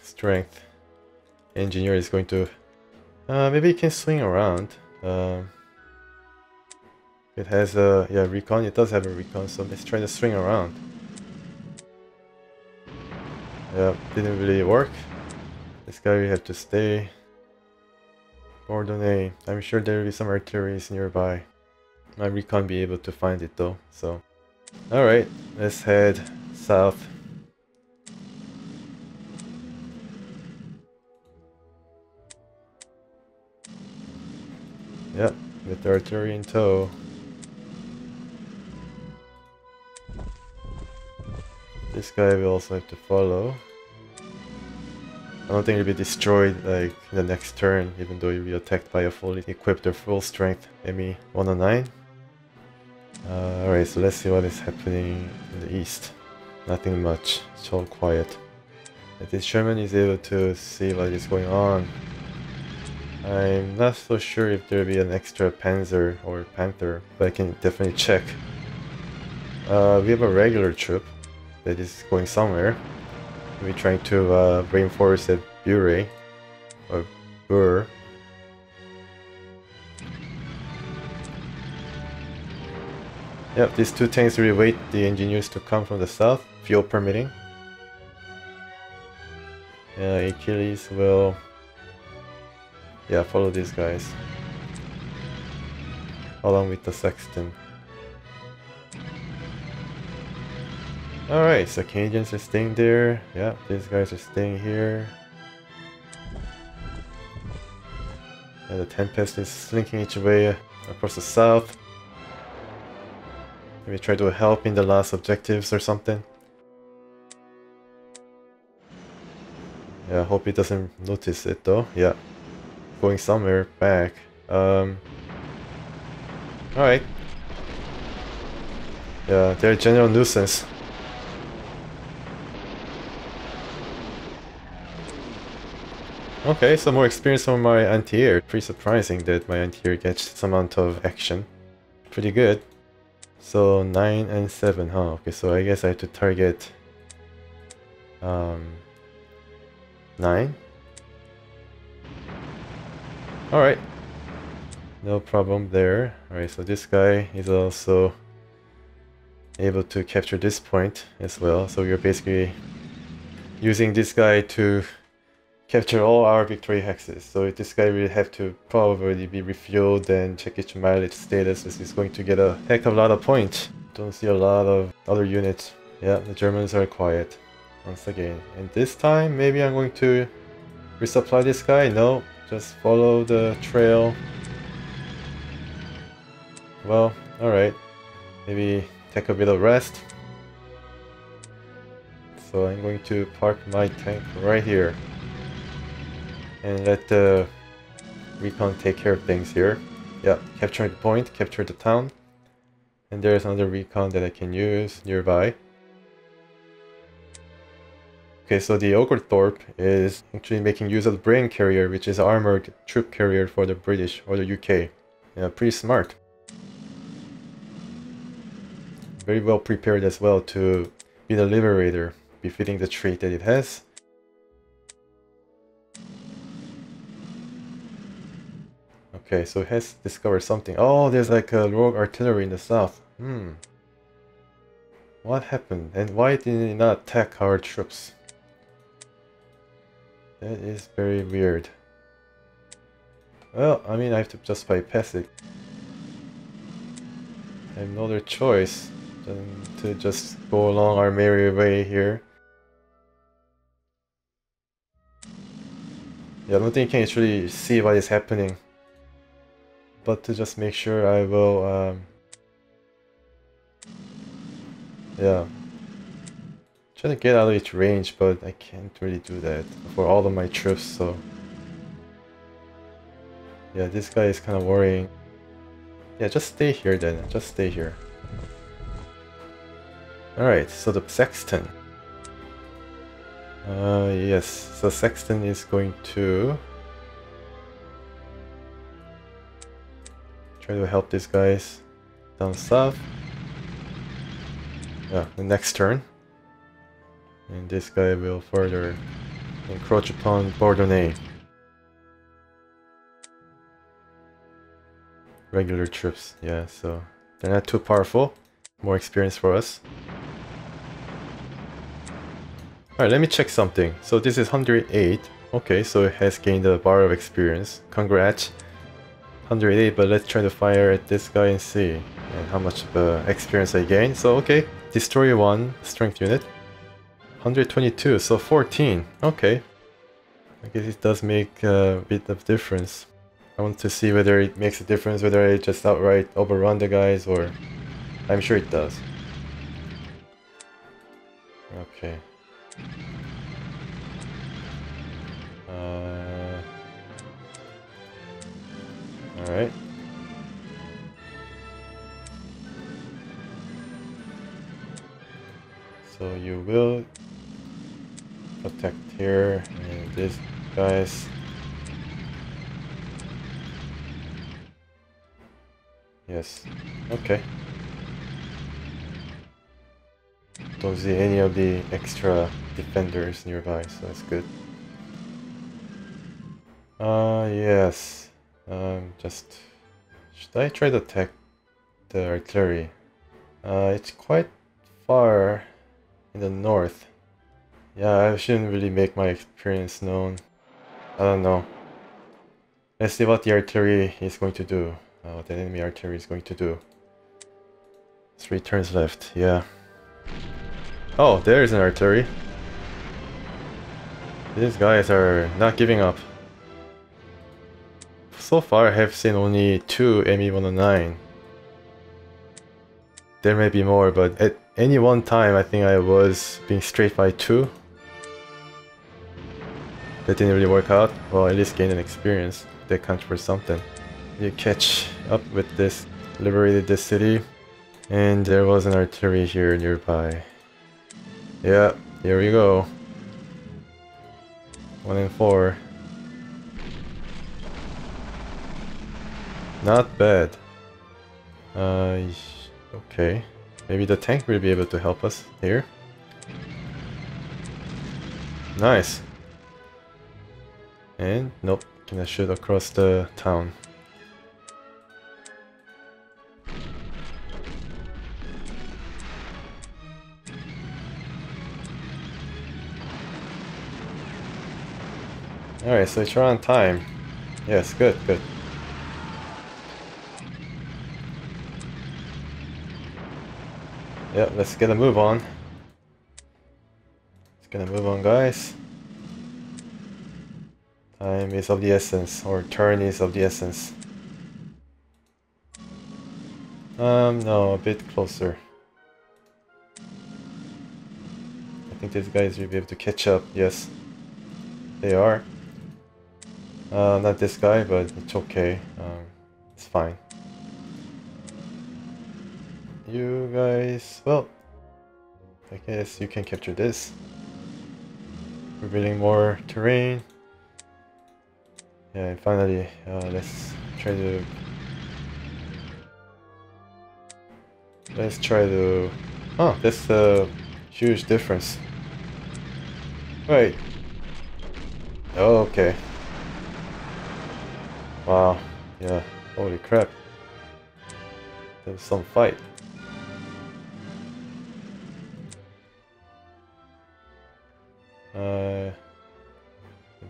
strength engineer is going to maybe it can swing around. It has a recon. It does have a recon, so let's try to swing around. Yeah, didn't really work. This guy will have to stay. Bourdonnay, I'm sure there will be some artilleries nearby. My recon be able to find it though, so... Alright, let's head south. Yep, with the artillery in tow. This guy will also have to follow. I don't think he'll be destroyed like in the next turn, even though he'll be attacked by a fully equipped or full strength ME 109. Alright, so let's see what is happening in the east. Nothing much, it's all quiet. But this Sherman is able to see what is going on. I'm not so sure if there will be an extra Panzer or Panther, but I can definitely check. We have a regular troop that is going somewhere. We're trying to reinforce at Bure or Bur. Yep, these two tanks will wait the engineers to come from the south, fuel permitting. Achilles will follow these guys along with the sexton. Alright, so Canadians are staying there. Yeah, these guys are staying here. And the Tempest is slinking its way across the south. Maybe try to help in the last objectives or something. Yeah, I hope he doesn't notice it though. Yeah, going somewhere back. Alright. Yeah, they're general nuisance. Okay, some more experience on my anti-air. Pretty surprising that my anti-air gets some amount of action. Pretty good. So 9 and 7, huh? Okay, so I guess I have to target 9. Alright. No problem there. Alright, so this guy is also able to capture this point as well. So we're basically using this guy to capture all our victory hexes. So this guy will have to probably be refueled and check its mileage status, as he's going to get a heck of a lot of points. Don't see a lot of other units. Yeah, the Germans are quiet once again. And this time, maybe I'm going to resupply this guy. No, just follow the trail. Well, alright. Maybe take a bit of rest. So I'm going to park my tank right here and let the recon take care of things here. Yeah, capture the point, capture the town. And there's another recon that I can use nearby. Okay, so the Arracourt is actually making use of the Brain Carrier, which is an armored troop carrier for the British or the UK. Yeah, pretty smart. Very well prepared as well to be the Liberator, befitting the trait that it has. Okay, so it has discovered something. Oh, there's like a rogue artillery in the south. What happened? And why did it not attack our troops? That is very weird. Well, I mean, I have to just bypass it. I have no other choice than to just go along our merry way here. Yeah, I don't think you can actually see what is happening. But to just make sure, I will, yeah. Trying to get out of its range, but I can't really do that for all of my troops, so... Yeah, this guy is kind of worrying. Yeah, just stay here then, just stay here. Alright, so the Sexton. Yes, so Sexton is going to... try to help these guys down south. Yeah, the next turn. And this guy will further encroach upon Bourdonnay. Regular troops, yeah, so they're not too powerful. More experience for us. Alright, let me check something. So this is 108. Okay, so it has gained a bar of experience. Congrats. 108, but let's try to fire at this guy and see and how much experience I gain. So okay, destroy 1 strength unit. 122, so 14. Okay. I guess it does make a bit of difference. I want to see whether it makes a difference, whether I just outright overrun the guys, or... I'm sure it does. Okay. Alright. So you will protect here, and these guys. Yes. Okay. Don't see any of the extra defenders nearby, so that's good. Yes. Just... should I try to attack the artillery? It's quite far in the north. Yeah, I shouldn't really make my experience known. I don't know. Let's see what the artillery is going to do. What the enemy artillery is going to do. 3 turns left, yeah. Oh, there's an artillery. These guys are not giving up. So far I have seen only 2 ME-109. There may be more, but at any one time I think I was being strafed by 2. That didn't really work out. Well, at least gained an experience. That counts for something. You catch up with this, liberated this city, and there was an artillery here nearby. Yeah, here we go. 1 and 4. Not bad. Okay. Maybe the tank will be able to help us here. Nice. And nope, gonna shoot across the town. Alright, so it's around time. Yes, good, good. Yep, let's get a move on. Let's get a move on, guys. Time is of the essence, or turn is of the essence. No, a bit closer. I think these guys will be able to catch up, yes. They are. Not this guy, but it's okay. It's fine. You guys, well, I guess you can capture this. Revealing more terrain. Yeah, and finally, let's try to... Oh, that's a huge difference. Wait. Oh, okay. Wow, yeah, holy crap. There's some fight.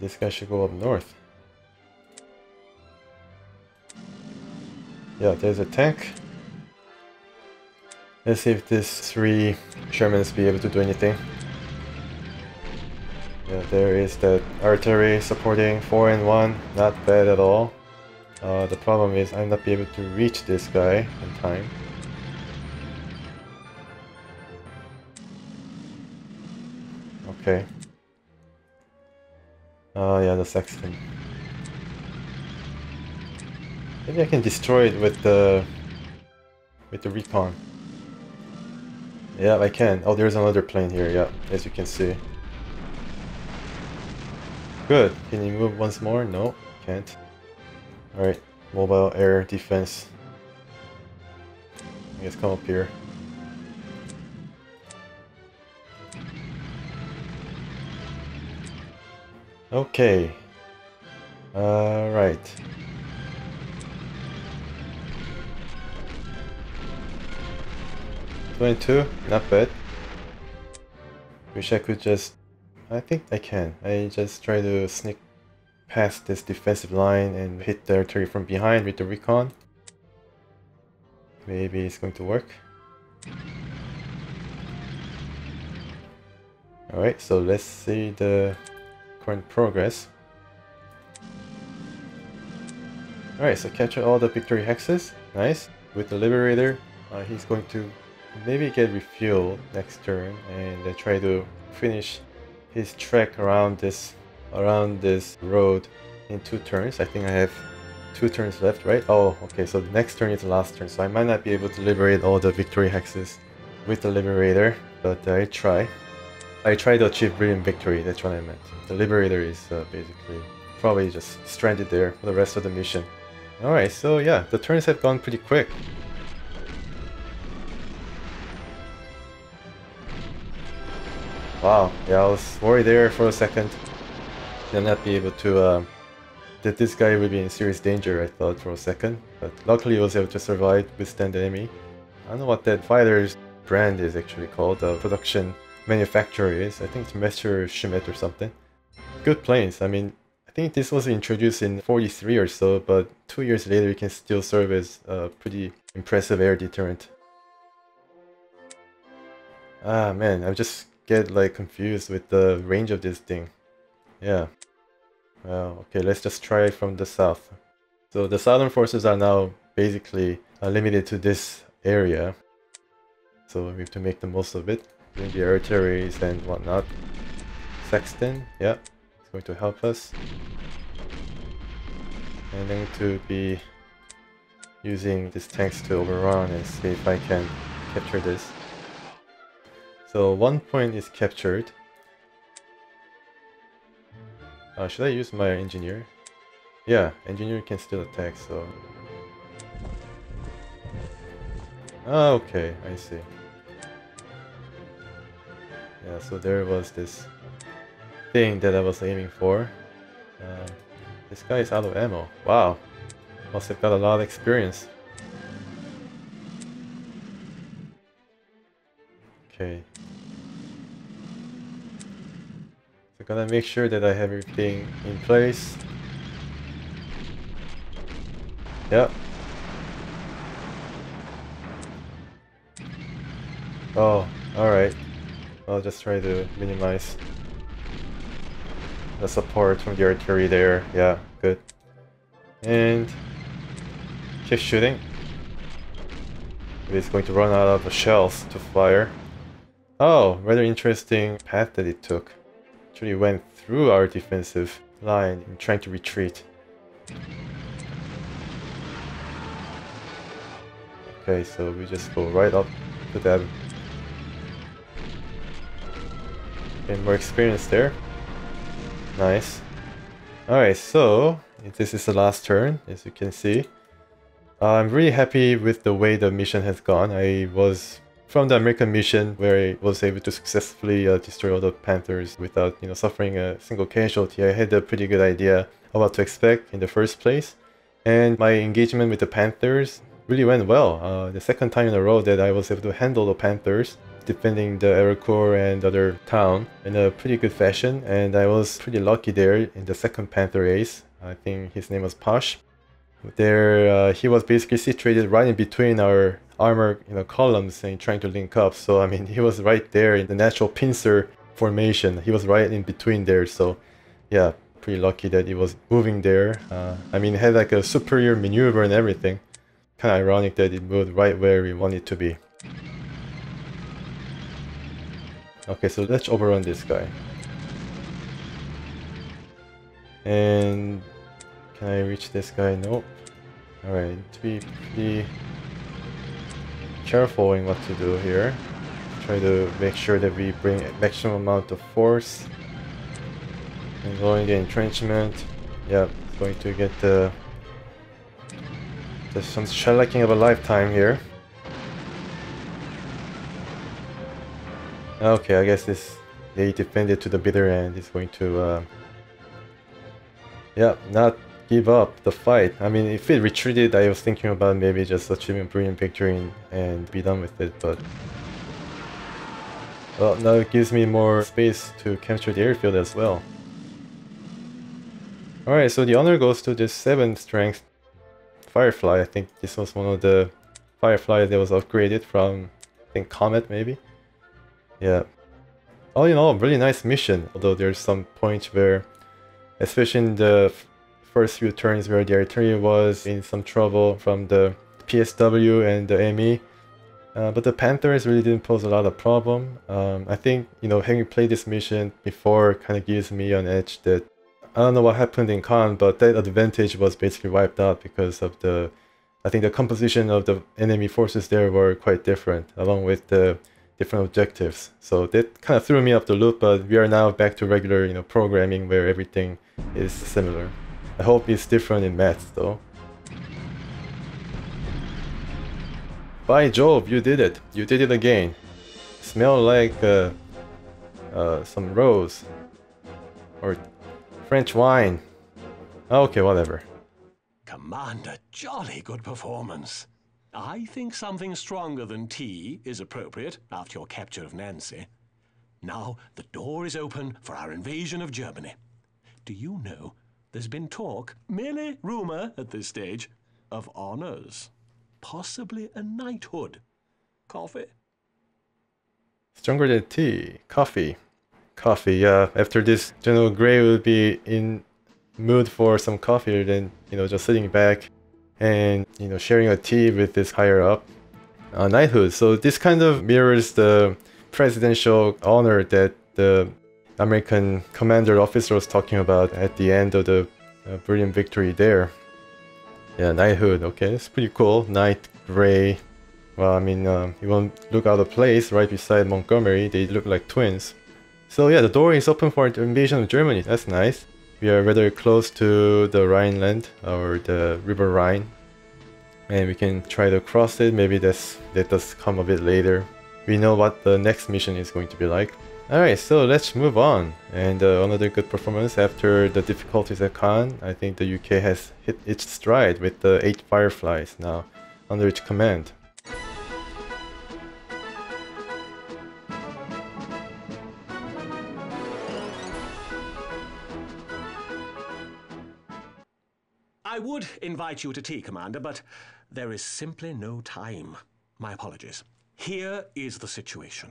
This guy should go up north. Yeah, there's a tank. Let's see if these 3 Shermans be able to do anything. Yeah, there is the artillery supporting 4 and 1. Not bad at all. The problem is I'm not be able to reach this guy in time. Okay. Oh yeah, the sexton. Maybe I can destroy it with the recon. Yeah, I can. Oh, there's another plane here. Yeah, as you can see. Good. Can you move once more? No, can't. Alright, mobile air defense. I guess come up here. Okay. Right. $22, not bad. Wish I could just... I think I can. I just try to sneak past this defensive line and hit the artillery from behind with the recon. Maybe it's going to work. Alright, so let's see the current progress. Alright, so capture all the victory hexes. Nice. With the Liberator, he's going to maybe get refueled next turn and try to finish his trek around this road in 2 turns. I think I have 2 turns left, right? Oh, okay, so the next turn is the last turn, so I might not be able to liberate all the victory hexes with the Liberator, but I try. I try to achieve brilliant victory, that's what I meant. The Liberator is basically probably just stranded there for the rest of the mission. Alright, so yeah, the turns have gone pretty quick. Wow, yeah, I was worried there for a second. Did not be able to, that this guy would be in serious danger, I thought for a second. But luckily he was able to survive, withstand the enemy. I don't know what that fighter's brand is actually called, the production manufacturer is. I think it's Mr. Schmidt or something. Good planes. I mean, I think this was introduced in 43 or so, but 2 years later it can still serve as a pretty impressive air deterrent. Ah man, I just get like confused with the range of this thing. Yeah. Well, okay, let's just try it from the south. So the southern forces are now basically limited to this area. So we have to make the most of it. Bring the artilleries and whatnot. Sexton, yeah, it's going to help us. I'm going to be using these tanks to overrun and see if I can capture this. So 1 point is captured. Should I use my engineer? Yeah, engineer can still attack, so... Oh, okay, I see. Yeah, so there was this thing that I was aiming for. This guy is out of ammo. Wow, must have got a lot of experience. Okay. So gotta make sure that I have everything in place. Yep. Oh, alright. I'll just try to minimize the support from the artillery there. Yeah, good. And keep shooting. It's going to run out of the shells to fire. Oh, rather interesting path that it took. Actually went through our defensive line in trying to retreat. Okay, so we just go right up to them. Getting more experience there. Nice. Alright, so this is the last turn, as you can see. I'm really happy with the way the mission has gone. I was from the American mission where I was able to successfully destroy all the panthers without suffering a single casualty. I had a pretty good idea of what to expect in the first place. And my engagement with the panthers really went well. The second time in a row that I was able to handle the panthers, defending the Arracourt and other town in a pretty good fashion, and I was pretty lucky there in the second panther ace. I think his name was Posh. There, he was basically situated right in between our armor columns and trying to link up. So I mean, he was right there in the natural pincer formation. He was right in between there. So yeah, pretty lucky that he was moving there. I mean, it had like a superior maneuver and everything. Kind of ironic that it moved right where we want it to be. Okay, so let's overrun this guy. And can I reach this guy? Nope. Alright, to be pretty careful in what to do here. Try to make sure that we bring a maximum amount of force. And going the entrenchment. Yep, going to get some shellacking of a lifetime here. Okay, I guess they defended to the bitter end. It's going to yeah, not give up the fight. I mean, if it retreated, I was thinking about maybe just achieving a brilliant victory and be done with it, but well, now it gives me more space to capture the airfield as well. Alright, so the honor goes to this 7 strength Firefly. I think this was one of the Fireflies that was upgraded from, I think, Comet maybe? Yeah. All in all, really nice mission, although there's some points where, especially in the first few turns where the artillery was in some trouble from the PSW and the ME. But the Panthers really didn't pose a lot of problem. I think, having played this mission before kind of gives me an edge that I don't know what happened in Con, but that advantage was basically wiped out because of I think the composition of the enemy forces there were quite different, along with the different objectives. So that kind of threw me off the loop, but we are now back to regular, programming where everything is similar. I hope it's different in maths though. By Jove, you did it! You did it again! Smell like some rose. Or French wine. Okay, whatever. Commander, jolly good performance. I think something stronger than tea is appropriate after your capture of Nancy. Now the door is open for our invasion of Germany. Do you know, there's been talk, merely rumor at this stage, of honors. Possibly a knighthood. Coffee? Stronger than tea. Coffee. Coffee, yeah. After this, General Gray will be in mood for some coffee than, just sitting back and, sharing a tea with this higher up. Knighthood. So this kind of mirrors the presidential honor that the American commander officer was talking about at the end of the brilliant victory there. Yeah, knighthood. Okay, it's pretty cool. Knight, gray. Well, I mean, you won't look out of place right beside Montgomery. They look like twins. So yeah, the door is open for the invasion of Germany. That's nice. We are rather close to the Rhineland, or the River Rhine. And we can try to cross it. Maybe that does come a bit later. We know what the next mission is going to be like. Alright, so let's move on. And another good performance after the difficulties at Khan. I think the UK has hit its stride with the 8 Fireflies now under its command. I would invite you to tea, Commander, but there is simply no time. My apologies. Here is the situation.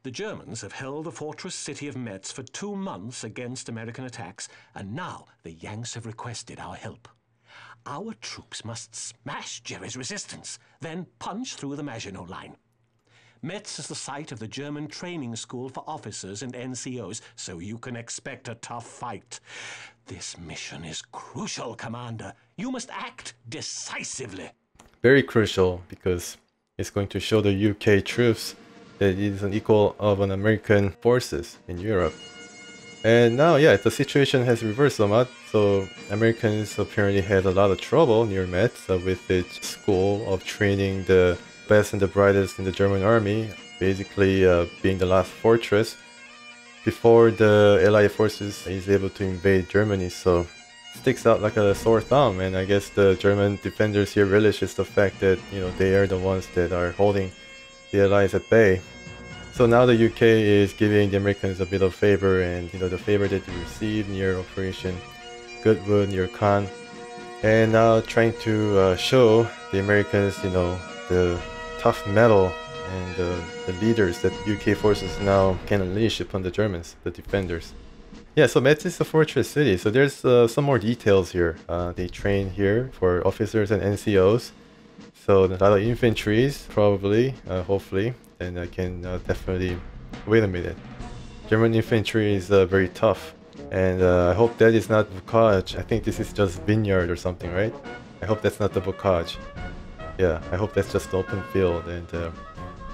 The Germans have held the fortress city of Metz for 2 months against American attacks, and now the Yanks have requested our help. Our troops must smash Jerry's resistance, then punch through the Maginot Line. Metz is the site of the German training school for officers and NCOs, so you can expect a tough fight. This mission is crucial, Commander. You must act decisively. Very crucial, because it's going to show the UK troops that it is an equal of an American forces in Europe. And now, yeah, the situation has reversed somewhat. So Americans apparently had a lot of trouble near Metz with its school of training the best and the brightest in the German army, basically being the last fortress before the Allied forces is able to invade Germany. So sticks out like a sore thumb, and I guess the German defenders here relishes the fact that, you know, they are the ones that are holding the Allies at bay. So now the UK is giving the Americans a bit of favor, and you know, the favor that they received near Operation Goodwood near Caen, and now trying to show the Americans, you know, the tough metal and the leaders that UK forces now can unleash upon the Germans, the defenders. Yeah, so Metz is a fortress city, so there's some more details here. They train here for officers and NCOs, so a lot of infantries, probably, hopefully, and I can definitely... Wait a minute. German infantry is very tough, and I hope that is not bocage. I think this is just vineyard or something, right? I hope that's not the bocage. Yeah, I hope that's just the open field, and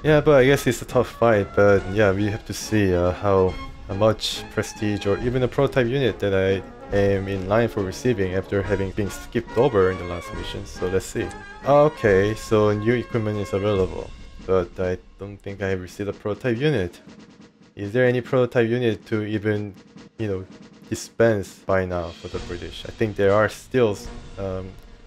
yeah, but I guess it's a tough fight, but yeah, we have to see how much prestige or even a prototype unit that I am in line for receiving after having been skipped over in the last mission, so let's see. Okay, so new equipment is available, but I don't think I have received a prototype unit. Is there any prototype unit to even, you know, dispense by now for the British? I think there are still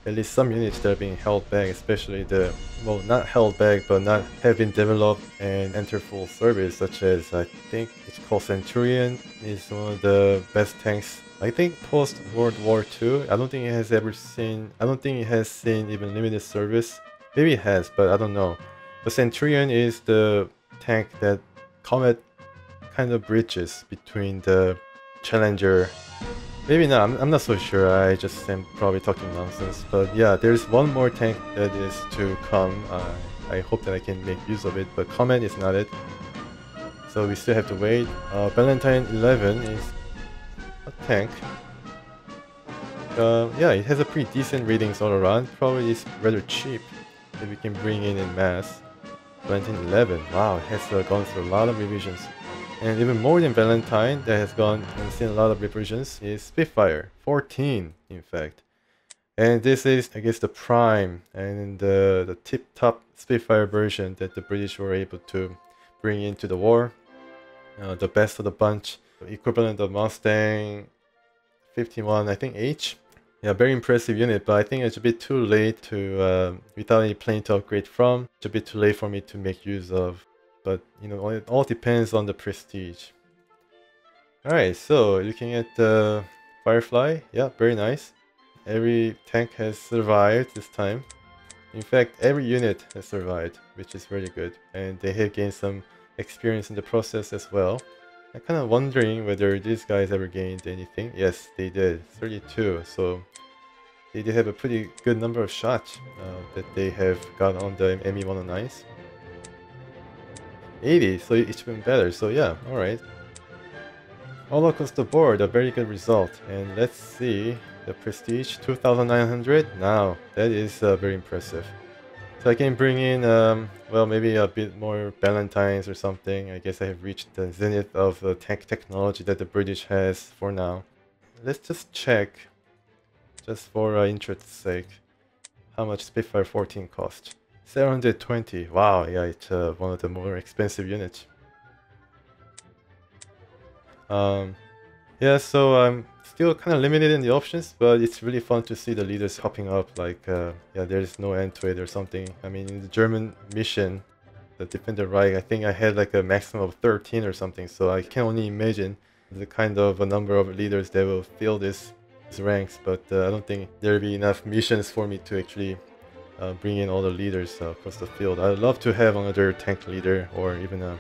at least some units that are being held back, especially the, well, not held back, but not have been developed and enter full service, such as, I think it's called Centurion, is one of the best tanks, I think, post World War II. I don't think it has seen even limited service. Maybe it has, but I don't know. The Centurion is the tank that Comet kind of bridges between the Challenger. Maybe not, I'm not so sure, I just am probably talking nonsense. But yeah, there's one more tank that is to come. I hope that I can make use of it, but Comet is not it. So we still have to wait. Valentine 11 is a tank. Yeah, it has a pretty decent ratings all around. Probably is rather cheap that we can bring in mass. Valentine 11, wow, it has gone through a lot of revisions. And even more than Valentine, that has gone and seen a lot of revisions, is Spitfire, 14 in fact. And this is, I guess, the prime and the tip-top Spitfire version that the British were able to bring into the war. The best of the bunch, equivalent of Mustang 51, I think, H. Yeah, very impressive unit, but I think it's a bit too late to, without any plane to upgrade from, it's a bit too late for me to make use of. But, you know, it all depends on the prestige. Alright, so looking at the Firefly, yeah, very nice. Every tank has survived this time. In fact, every unit has survived, which is really good. And they have gained some experience in the process as well. I'm kind of wondering whether these guys ever gained anything. Yes, they did. 32. So they did have a pretty good number of shots that they have got on the ME-109s. 80, so it's been better. So yeah, alright. All across the board, a very good result. And let's see the prestige, 2,900. Now, that is very impressive. So I can bring in, well, maybe a bit more Valentines or something. I guess I have reached the zenith of the tank technology that the British has for now. Let's just check, just for interest's sake, How much Spitfire 14 cost? 720. Wow, yeah, it's one of the more expensive units. Yeah, so I'm still kind of limited in the options, but it's really fun to see the leaders hopping up. Like, yeah, there's no end to it or something. I mean, in the German mission, the Defender Reich, I think I had like a maximum of 13 or something. So I can only imagine the kind of a number of leaders that will fill these ranks. But I don't think there'll be enough missions for me to actually bring in all the leaders across the field. I'd love to have another tank leader or even a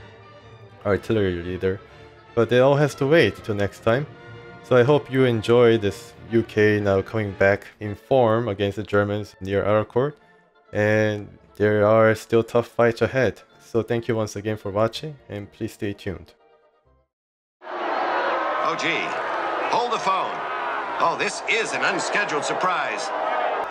artillery leader, but it all has to wait till next time. So I hope you enjoy this UK now coming back in form against the Germans near Arracourt, and there are still tough fights ahead. So thank you once again for watching, and please stay tuned. Oh gee, hold the phone. Oh, this is an unscheduled surprise.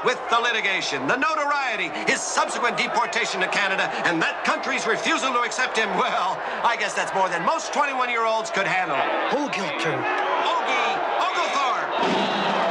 With the litigation, the notoriety, his subsequent deportation to Canada, and that country's refusal to accept him, well, I guess that's more than most 21-year-olds could handle. Whole guilt trip. Ogie!